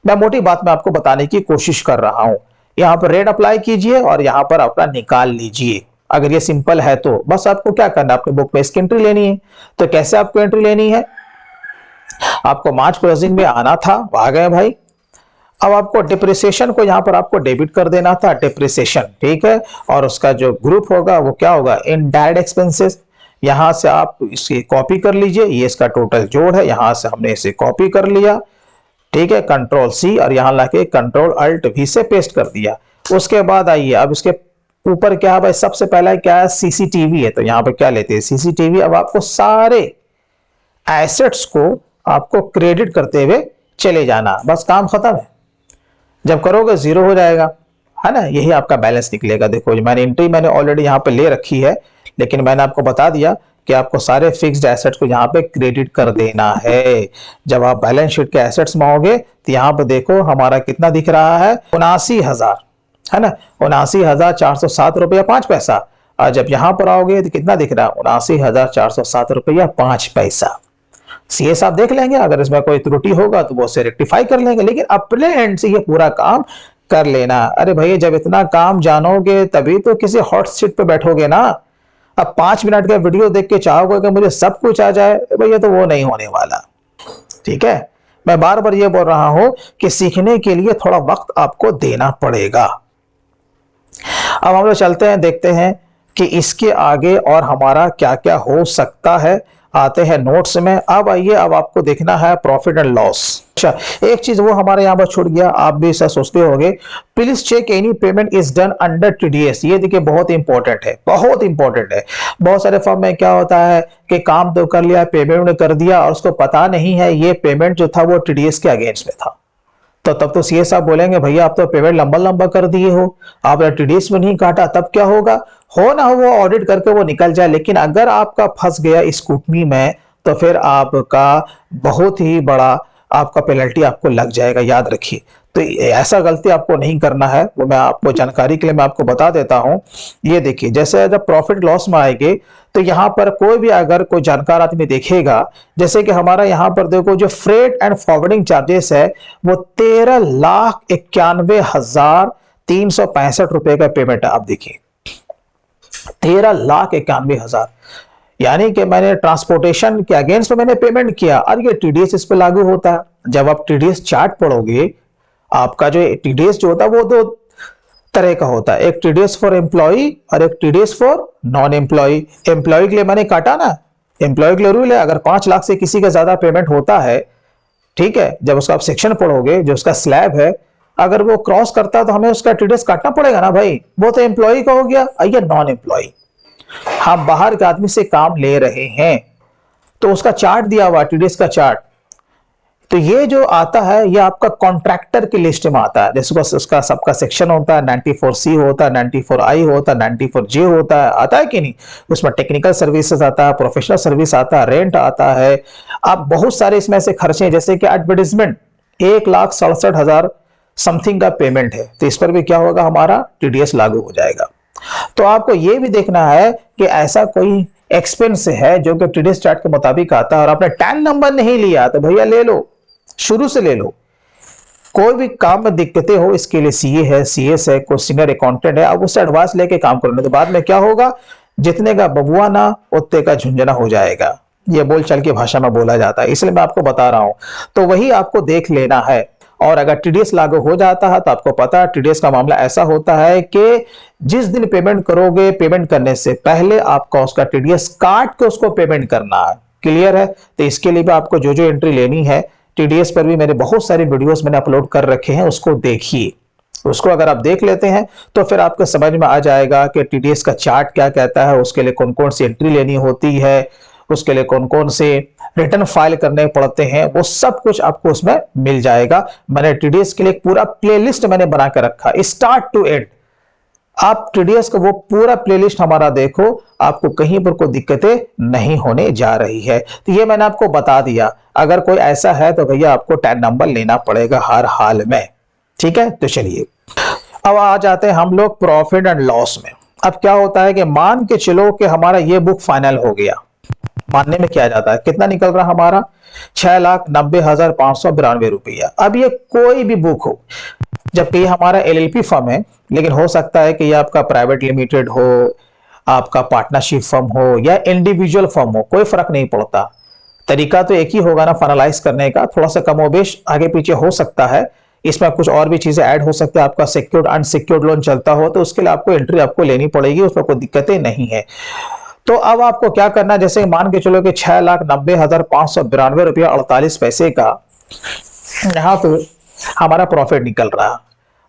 मैं मोटी बात में आपको बताने की कोशिश कर रहा हूं। यहां पर रेट अप्लाई कीजिए और यहां पर अपना निकाल लीजिए। अगर ये सिंपल है तो बस आपको क्या करना है, अपने बुक में इसकी एंट्री लेनी है। तो कैसे आपको एंट्री लेनी है, आपको मार्च क्लोजिंग में आना था, आ गए भाई। अब आपको डिप्रिसिएशन को यहां पर आपको डेबिट कर देना था, डिप्रिसिएशन, ठीक है। और उसका जो ग्रुप होगा वो क्या होगा, इनडायरेक्ट एक्सपेंसेस। यहां से आप इसकी कॉपी कर लीजिए, ये इसका टोटल जोड़ है, यहां से हमने इसे कॉपी कर लिया, ठीक है, कंट्रोल सी, और यहां लाके कंट्रोल अल्ट वी से पेस्ट कर दिया। उसके बाद आइए, अब इसके ऊपर क्या है भाई, सबसे पहला क्या है, सीसीटीवी है। तो यहां पर क्या लेते हैं, सीसीटीवी। अब आपको सारे एसेट्स को आपको क्रेडिट करते हुए चले जाना, बस काम खत्म है। जब करोगे जीरो हो जाएगा, है ना, यही आपका बैलेंस निकलेगा। देखो मैंने एंट्री मैंने ऑलरेडी यहाँ पे ले रखी है, लेकिन मैंने आपको बता दिया कि आपको सारे फिक्स्ड एसेट्स को यहाँ पे क्रेडिट कर देना है। जब आप बैलेंस शीट के एसेट्स में आओगे तो यहाँ पे देखो हमारा कितना दिख रहा है, 79,000, है ना, 79,407 रुपया 5 पैसा। और जब यहाँ पर आओगे तो कितना दिख रहा है, 79,407 रुपया 5 पैसा। सीए साहब देख लेंगे, अगर इसमें कोई त्रुटि होगा तो वो उसे रेक्टिफाई कर लेंगे, लेकिन अपने एंड से ये पूरा काम कर लेना। अरे भैया जब इतना काम जानोगे तभी तो किसी हॉट सीट पे बैठोगे ना। अब 5 मिनट का वीडियो देख के चाहोगे कि मुझे सब कुछ आ जाए, भैया तो वो नहीं होने वाला, ठीक है। मैं बार बार ये बोल रहा हूं कि सीखने के लिए थोड़ा वक्त आपको देना पड़ेगा। अब हम लोग चलते हैं, देखते हैं कि इसके आगे और हमारा क्या क्या हो सकता है। आते हैं नोट्स में। अब आइए, अब आपको देखना है प्रॉफिट एंड लॉस। अच्छा, एक चीज वो हमारे यहाँ पर छूट गया, आप भी ऐसा सोचते होंगे, please check any payment is done under TDS. ये देखिए बहुत इंपॉर्टेंट है, बहुत इंपॉर्टेंट है। बहुत सारे फर्म में क्या होता है कि काम तो कर लिया, पेमेंट कर दिया, और उसको पता नहीं है ये पेमेंट जो था वो टीडीएस के अगेंस्ट में था। तो तब तो सीए साहब बोलेंगे भैया आप तो पेमेंट लंबा लंबा कर दिए हो, आप टीडीएस में नहीं काटा, तब क्या होगा। हो ना हो वो ऑडिट करके वो निकल जाए, लेकिन अगर आपका फंस गया स्कूटनी में तो फिर आपका बहुत ही बड़ा आपका पेनल्टी आपको लग जाएगा, याद रखिए। तो ऐसा गलती आपको नहीं करना है, वो मैं आपको जानकारी के लिए मैं आपको बता देता हूं। ये देखिए, जैसे जब प्रॉफिट लॉस में आएंगे तो यहां पर कोई भी अगर कोई जानकार आदमी देखेगा, जैसे कि हमारा यहां पर देखो जो फ्रेट एंड फॉरवर्डिंग चार्जेस है वो 13,91,365 रुपए का पेमेंट है। आप देखिए 13,91,000, यानी कि मैंने ट्रांसपोर्टेशन के अगेंस्ट में मैंने पेमेंट किया और ये टीडीएस इस पे लागू होता है। जब आप टीडीएस चार्ट पढ़ोगे, आपका जो टीडीएस जो होता है वो 2 तरह का होता है, एक टीडीएस फॉर एम्प्लॉय और एक TDS for non employee. Employee के लिए मैंने काटा ना, एम्प्लॉय के लिए रूल है अगर 5 लाख से किसी का ज्यादा पेमेंट होता है, ठीक है, जब उसका आप सेक्शन पढ़ोगे जो उसका स्लैब है अगर वो क्रॉस करता है तो हमें उसका टीडीएस काटना पड़ेगा ना भाई, वो तो एम्प्लॉय का हो गया। ये नॉन एम्प्लॉय, हम बाहर के आदमी से काम ले रहे हैं तो उसका चार्ट दिया हुआ टीडीएस का चार्ट, तो ये जो आता है ये आपका कॉन्ट्रैक्टर की लिस्ट में आता है। जैसे उसका सबका सेक्शन होता है, 94C होता है, 94I होता है, 94J होता है, आता है कि नहीं। उसमें टेक्निकल सर्विसेज आता है, प्रोफेशनल सर्विस आता है, रेंट आता है। अब बहुत सारे इसमें से खर्चे जैसे कि एडवर्टाइजमेंट 1,67,000 समथिंग का पेमेंट है, तो इस पर भी क्या होगा, हमारा टीडीएस लागू हो जाएगा। तो आपको यह भी देखना है कि ऐसा कोई एक्सपेंस है जो कि टीडीएस चार्ट के मुताबिक आता है और आपने टैन नंबर नहीं लिया तो भैया ले लो, शुरू से ले लो। कोई भी काम में दिक्कतें हो, इसके लिए सीए है, सीएस है, कोई सीनियर अकाउंटेंट है, अब उससे एडवांस लेके काम करो, तो बाद में क्या होगा, जितने का बबुआ ना उतने का झुंझुना हो जाएगा। ये बोलचाल की भाषा में बोला जाता है, इसलिए मैं आपको बता रहा हूं। तो वही आपको देख लेना है। और अगर टीडीएस लागू हो जाता है तो आपको पता है टीडीएस का मामला ऐसा होता है कि जिस दिन पेमेंट करोगे, पेमेंट करने से पहले आपका उसका टीडीएस काट के उसको पेमेंट करना है। क्लियर है। तो इसके लिए भी आपको जो जो एंट्री लेनी है, टीडीएस पर भी मेरे बहुत सारे वीडियोस मैंने अपलोड कर रखे हैं, उसको देखिए। उसको अगर आप देख लेते हैं तो फिर आपको समझ में आ जाएगा कि टीडीएस का चार्ट क्या कहता है, उसके लिए कौन कौन सी एंट्री लेनी होती है, उसके लिए कौन कौन से रिटर्न फाइल करने पड़ते हैं, वो सब कुछ आपको उसमें मिल जाएगा। मैंने टीडीएस के लिए पूरा प्लेलिस्ट मैंने बना कर रखा, स्टार्ट टू एंड। आप टीडीएस का वो पूरा प्लेलिस्ट हमारा देखो, आपको कहीं पर कोई दिक्कतें नहीं होने जा रही है। तो ये मैंने आपको बता दिया। अगर कोई ऐसा है तो भैया आपको टैन नंबर लेना पड़ेगा हर हाल में। ठीक है, तो चलिए अब आ जाते हैं हम लोग प्रॉफिट एंड लॉस में। अब क्या होता है कि मान के चलो कि हमारा ये बुक फाइनल हो गया, मानने में क्या जाता है, कितना निकल रहा हमारा 6,90,592 रुपया। अब ये कोई भी बुक हो, जबकि ये हमारा एलएलपी फर्म है, लेकिन हो सकता है कि ये आपका प्राइवेट लिमिटेड हो, आपका पार्टनरशिप फर्म हो या इंडिविजुअल फर्म हो, कोई फर्क नहीं पड़ता। तरीका तो एक ही होगा ना फाइनलाइज करने का, थोड़ा सा कमोबेश आगे पीछे हो सकता है, इसमें कुछ और भी चीजें ऐड हो सकती है। आपका सिक्योर्ड अनसिक्योर्ड लोन चलता हो तो उसके लिए आपको एंट्री आपको लेनी पड़ेगी, उसमें कोई दिक्कतें नहीं है। तो अब आपको क्या करना, जैसे मान के चलो कि 6,90,592 रुपया 48 पैसे का यहाँ पे हमारा प्रॉफिट निकल रहा।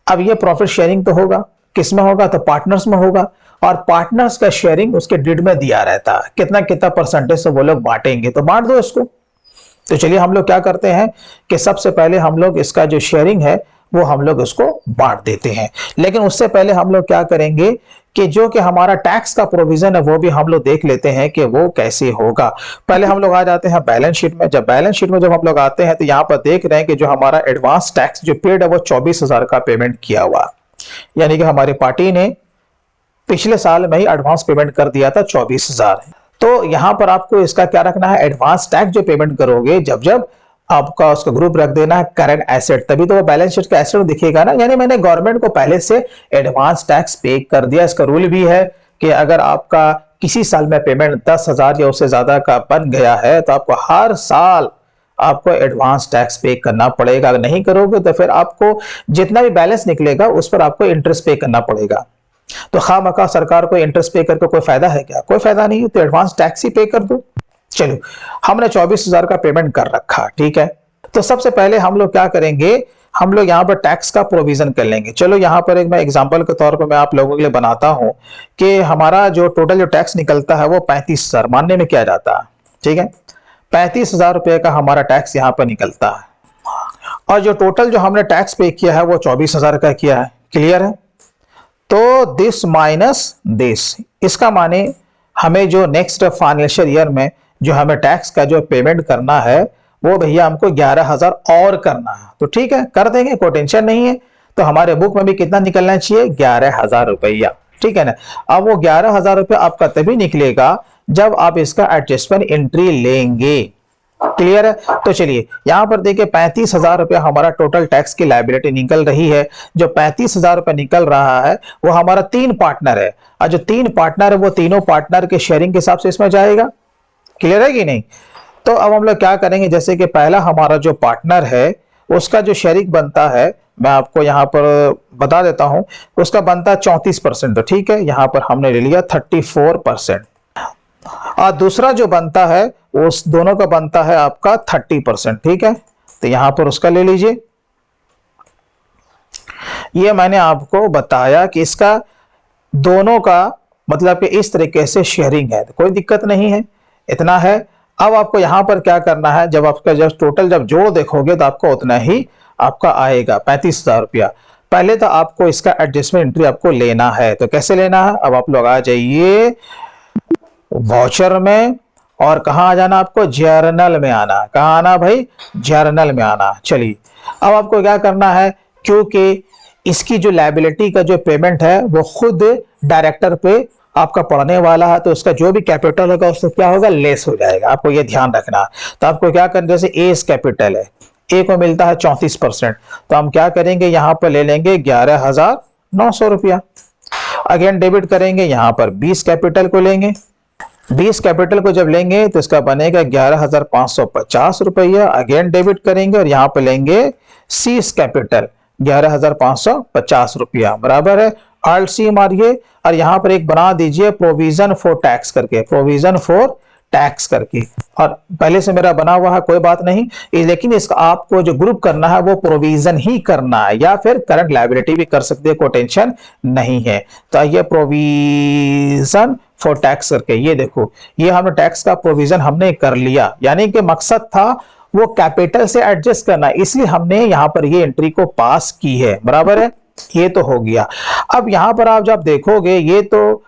अब ये प्रॉफिट शेयरिंग तो होगा, किसमें होगा, तो पार्टनर्स में होगा। और पार्टनर्स का शेयरिंग उसके डिड में दिया रहता है, कितना कितना परसेंटेज से वो लोग बांटेंगे, तो बांट दो इसको। तो चलिए हम लोग क्या करते हैं कि सबसे पहले हम लोग इसका जो शेयरिंग है वो हम लोग उसको बांट देते हैं। लेकिन उससे पहले हम लोग क्या करेंगे कि जो कि हमारा टैक्स का प्रोविजन है वो भी हम लोग देख लेते हैं कि वो कैसे होगा। पहले हम लोग आ जाते हैं बैलेंस शीट में। जब बैलेंस शीट में जब हम लोग आते हैं तो यहाँ पर देख रहे हैं कि जो हमारा एडवांस टैक्स जो पेड है वो 24,000 का पेमेंट किया हुआ, यानी कि हमारी पार्टी ने पिछले साल में ही एडवांस पेमेंट कर दिया था 24,000। तो यहां पर आपको इसका क्या रखना है, एडवांस टैक्स जो पेमेंट करोगे जब जब आपका उसका ग्रुप रख देना है करंट एसेट, तभी तो वो बैलेंस शीट का एसेट दिखेगा ना। यानी मैंने गवर्नमेंट को पहले से एडवांस टैक्स पे कर दिया। इसका रूल भी है कि अगर आपका किसी साल में पेमेंट 10,000 या उससे ज्यादा का बन गया है तो आपको हर साल आपको एडवांस टैक्स पे करना पड़ेगा। अगर नहीं करोगे तो फिर आपको जितना भी बैलेंस निकलेगा उस पर आपको इंटरेस्ट पे करना पड़ेगा। तो खामखा सरकार को इंटरेस्ट पे करके कोई फायदा है क्या, कोई फायदा नहीं है। तो एडवांस टैक्स ही पे कर दो। चलो हमने 24,000 का पेमेंट कर रखा, ठीक है। तो सबसे पहले हम लोग क्या करेंगे, हम लोग यहाँ पर टैक्स का प्रोविजन कर लेंगे। चलो यहाँ पर एक मैं एग्जांपल के तौर पर मैं आप लोगों के लिए बनाता हूं कि हमारा जो टोटल जो टैक्स निकलता है वो 35,000 मानने में किया जाता है, ठीक है। 35,000 रुपए का हमारा टैक्स यहाँ पर निकलता है और जो टोटल जो हमने टैक्स पे किया है वो 24,000 का किया है। क्लियर है। तो दिस माइनस दिस, इसका माने हमें जो नेक्स्ट फाइनेंशियल ईयर में जो हमें टैक्स का जो पेमेंट करना है वो भैया हमको 11,000 और करना है। तो ठीक है, कर देंगे, कोई टेंशन नहीं है। तो हमारे बुक में भी कितना निकलना चाहिए, 11,000 रुपया, ठीक है ना। अब वो 11,000 रुपया आपका तभी निकलेगा जब आप इसका एडजस्टमेंट एंट्री लेंगे। क्लियर है। तो चलिए यहां पर देखिए 35,000 रुपया हमारा टोटल टैक्स की लायबिलिटी निकल रही है। जो 35,000 रुपया निकल रहा है वो हमारा 3 पार्टनर है और जो 3 पार्टनर है वो तीनों पार्टनर के शेयरिंग के हिसाब से इसमें जाएगा। क्लियर है कि नहीं। तो अब हम लोग क्या करेंगे, जैसे कि पहला हमारा जो पार्टनर है उसका जो शेयरिंग बनता है मैं आपको यहाँ पर बता देता हूं, उसका बनता है 34%। तो ठीक है, यहां पर हमने ले लिया 34%। और दूसरा जो बनता है उस दोनों का बनता है आपका 30%, ठीक है। तो यहां पर उसका ले लीजिए ये मैंने आपको बताया कि इसका दोनों का मतलब कि इस तरीके से शेयरिंग है, तो कोई दिक्कत नहीं है, इतना है। अब आपको यहां पर क्या करना है, जब आपका जब टोटल जब जोड़ देखोगे तो आपको उतना ही आपका आएगा 35,000 रुपया। पहले तो आपको इसका एडजस्टमेंट एंट्री आपको लेना है, तो कैसे लेना है, अब आप लोग आ जाइए वाउचर में, और कहां आ जाना आपको, जर्नल में आना। कहां आना भाई, जर्नल में आना। चलिए अब आपको क्या करना है, क्योंकि इसकी जो लायबिलिटी का जो पेमेंट है वो खुद डायरेक्टर पे आपका पड़ने वाला है, तो उसका जो भी कैपिटल होगा उससे क्या होगा, लेस हो जाएगा, आपको ये ध्यान रखना है। तो आपको क्या करना, जैसे ए कैपिटल है, ए को मिलता है 34%, तो हम क्या करेंगे, यहां पर ले लेंगे 11,900 रुपया। अगेन डेबिट करेंगे, यहां पर 20 कैपिटल को लेंगे, 20 कैपिटल को जब लेंगे तो इसका बनेगा 11,550 रुपया। अगेन डेबिट करेंगे और यहां पर लेंगे 30 कैपिटल 11,550 रुपया, बराबर है। आल्ट सी मारिए और यहां पर एक बना दीजिए प्रोविजन फॉर टैक्स करके, प्रोविजन फॉर टैक्स करके, और पहले से मेरा बना हुआ है कोई बात नहीं, लेकिन इसका आपको जो ग्रुप करना है वो प्रोविजन ही करना है, या फिर करंट लायबिलिटी भी कर सकते हैं, कोई टेंशन नहीं है। तो ये प्रोविजन फॉर टैक्स करके, ये देखो ये हमने टैक्स का प्रोविजन हमने कर लिया, यानी कि मकसद था वो कैपिटल से एडजस्ट करना, इसलिए हमने यहां पर ये एंट्री को पास की है, बराबर है। ये तो हो गया। अब यहां पर आप जब देखोगे ये तो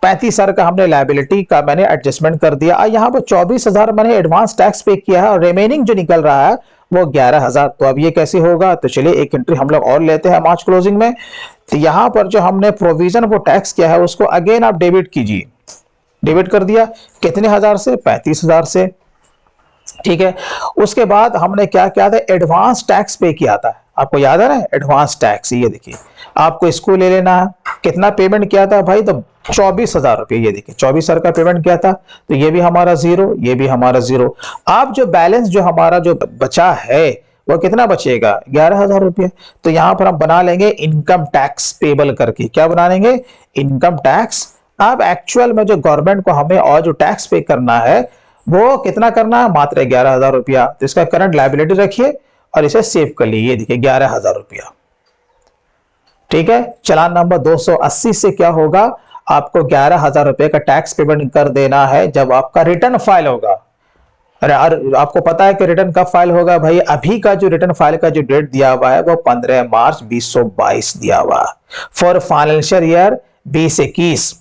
35,000 का हमने लायबिलिटी का मैंने एडजस्टमेंट कर दिया, और यहां पर 24,000 मैंने एडवांस टैक्स पे किया है, और रिमेनिंग जो निकल रहा है वो 11,000। तो अब ये कैसे होगा, तो चलिए एक एंट्री हम लोग और लेते हैं मार्च क्लोजिंग में। तो यहां पर जो हमने प्रोविजन वो टैक्स किया है उसको अगेन आप डेबिट कीजिए, डेबिट कर दिया, कितने हजार से, 35,000 से, ठीक है। उसके बाद हमने क्या किया था, एडवांस टैक्स पे किया था, आपको याद है ना, एडवांस टैक्स, ये देखिए आपको इसको ले लेना है। कितना पेमेंट किया था भाई, तो 24,000 रुपये, ये देखिए 24,000 का पेमेंट किया था, तो ये भी हमारा जीरो, ये भी हमारा जीरो। अब जो बैलेंस जो हमारा जो बचा है वो कितना बचेगा, 11,000 रुपये। तो यहां पर हम बना लेंगे इनकम टैक्स पेबल करके, क्या बना लेंगे, इनकम टैक्स। अब एक्चुअल में जो गवर्नमेंट को हमें और जो टैक्स पे करना है वो कितना करना है, मात्र 11,000 रुपया। तो इसका करंट लायबिलिटी रखिए और इसे सेव कर लीजिए, देखिए 11,000 रुपया, ठीक है। चलान नंबर 280 से क्या होगा, आपको 11,000 रुपए का टैक्स पेमेंट कर देना है जब आपका रिटर्न फाइल होगा। अरे आपको पता है कि रिटर्न कब फाइल होगा भाई, अभी का जो रिटर्न फाइल का जो डेट दिया हुआ है वो 15 मार्च 2022 दिया हुआ है फॉर फाइनेंशियल ईयर 2021।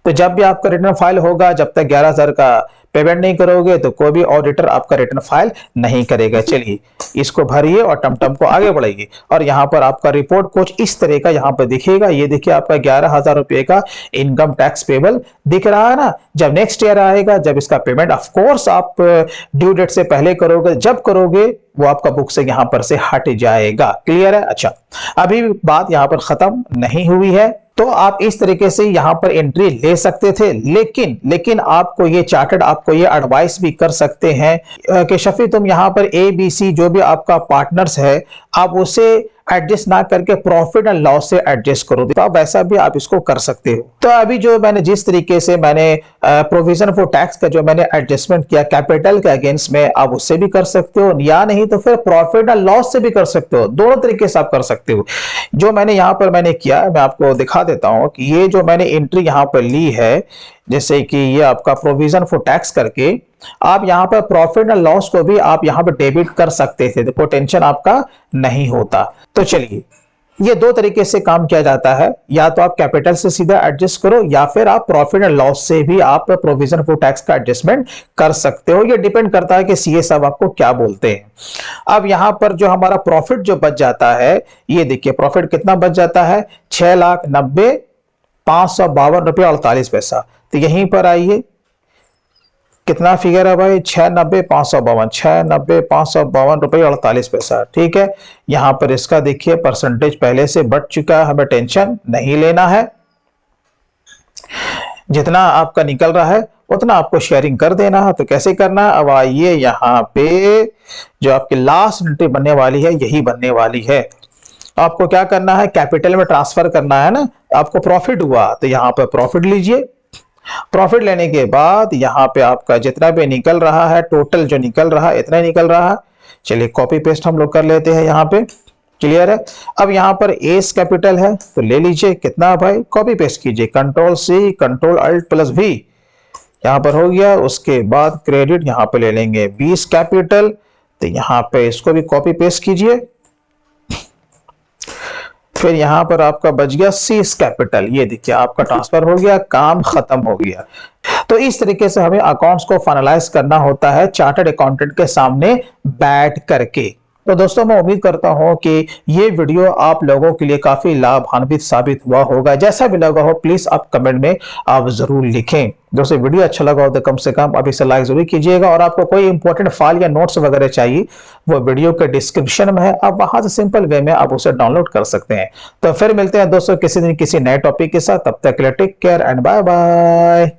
तो जब भी आपका रिटर्न फाइल होगा, जब तक 11,000 का पेमेंट नहीं करोगे तो कोई भी ऑडिटर आपका रिटर्न फाइल नहीं करेगा। चलिए इसको भरिए और टमटम को आगे बढ़ाइए, और यहाँ पर आपका रिपोर्ट कुछ इस तरह का यहाँ पर दिखेगा। ये देखिए आपका 11,000 रुपए का इनकम टैक्स पेबल दिख रहा है ना। जब नेक्स्ट ईयर आएगा, जब इसका पेमेंट ऑफ कोर्स आप ड्यू डेट से पहले करोगे, जब करोगे वो आपका बुक से यहां पर से हट जाएगा। क्लियर है। अच्छा, अभी बात यहां पर खत्म नहीं हुई है, तो आप इस तरीके से यहां पर एंट्री ले सकते थे, लेकिन आपको ये चार्टर्ड आपको ये एडवाइस भी कर सकते हैं कि शफी तुम यहां पर ए बी सी जो भी आपका पार्टनर्स है आप उसे एडजस्ट ना करके प्रॉफिट एंड लॉस से एडजस्ट करो, तो आप वैसा भी आप इसको कर सकते हो। तो अभी जो मैंने जिस तरीके से मैंने प्रोविजन फॉर टैक्स का जो मैंने एडजस्टमेंट किया कैपिटल के अगेंस्ट में, आप उससे भी कर सकते हो, या नहीं तो फिर प्रॉफिट एंड लॉस से भी कर सकते हो, दोनों तरीके से आप कर सकते हो। जो मैंने यहां पर मैंने किया, मैं आपको दिखा देता हूं कि ये जो मैंने एंट्री यहां पर ली है, जैसे कि ये आपका प्रोविजन फॉर टैक्स करके आप यहां पर प्रॉफिट एंड लॉस को भी आप यहां पर डेबिट कर सकते थे, तो कोई टेंशन आपका नहीं होता। तो चलिए ये दो तरीके से काम किया जाता है, या तो आप कैपिटल से सीधा एडजस्ट करो, या फिर आप प्रॉफिट एंड लॉस से भी आप प्रोविजन फॉर टैक्स का एडजस्टमेंट कर सकते हो। ये डिपेंड करता है कि सीए साहब आपको क्या बोलते हैं। अब यहां पर जो हमारा प्रॉफिट जो बच जाता है, ये देखिए प्रॉफिट कितना बच जाता है, 6,90,552 रुपये 48 पैसा। तो यहीं पर आइए, कितना फिगर है भाई, 6,90,552, 6,90,552 रुपये 48 पैसा, ठीक है। यहां पर इसका देखिए परसेंटेज पहले से बढ़ चुका है, हमें टेंशन नहीं लेना है। जितना आपका निकल रहा है उतना आपको शेयरिंग कर देना है। तो कैसे करना है, अब आइए यहाँ पे जो आपकी लास्ट एंट्री बनने वाली है यही बनने वाली है। आपको क्या करना है, कैपिटल में ट्रांसफर करना है ना। आपको प्रॉफिट हुआ तो यहाँ पर प्रॉफिट लीजिए, प्रॉफिट लेने के बाद यहां पे आपका जितना भी निकल रहा है, टोटल जो निकल रहा है इतना निकल रहा है। चलिए कॉपी पेस्ट हम लोग कर लेते हैं यहां पे, क्लियर है। अब यहाँ पर एस कैपिटल है तो ले लीजिए, कितना भाई, कॉपी पेस्ट कीजिए, control C control alt plus V, यहाँ पर हो गया। उसके बाद क्रेडिट यहाँ पे ले लेंगे 20 कैपिटल, तो यहाँ पे इसको भी कॉपी पेस्ट कीजिए। फिर यहाँ पर आपका बच गया सी कैपिटल, ये देखिए आपका ट्रांसफर हो गया, काम खत्म हो गया। तो इस तरीके से हमें अकाउंट्स को फाइनलाइज करना होता है चार्टर्ड अकाउंटेंट के सामने बैठ करके। तो दोस्तों मैं उम्मीद करता हूं कि ये वीडियो आप लोगों के लिए काफी लाभान्वित साबित हुआ होगा। जैसा भी लगा हो प्लीज आप कमेंट में आप जरूर लिखें। दोस्तों वीडियो अच्छा लगा हो तो कम से कम आप इसे लाइक जरूर कीजिएगा, और आपको कोई इंपॉर्टेंट फाइल या नोट्स वगैरह चाहिए वो वीडियो के डिस्क्रिप्शन में है, आप वहां से सिंपल वे में आप उसे डाउनलोड कर सकते हैं। तो फिर मिलते हैं दोस्तों किसी दिन किसी नए टॉपिक के साथ, तब तक के लिए take care and bye bye.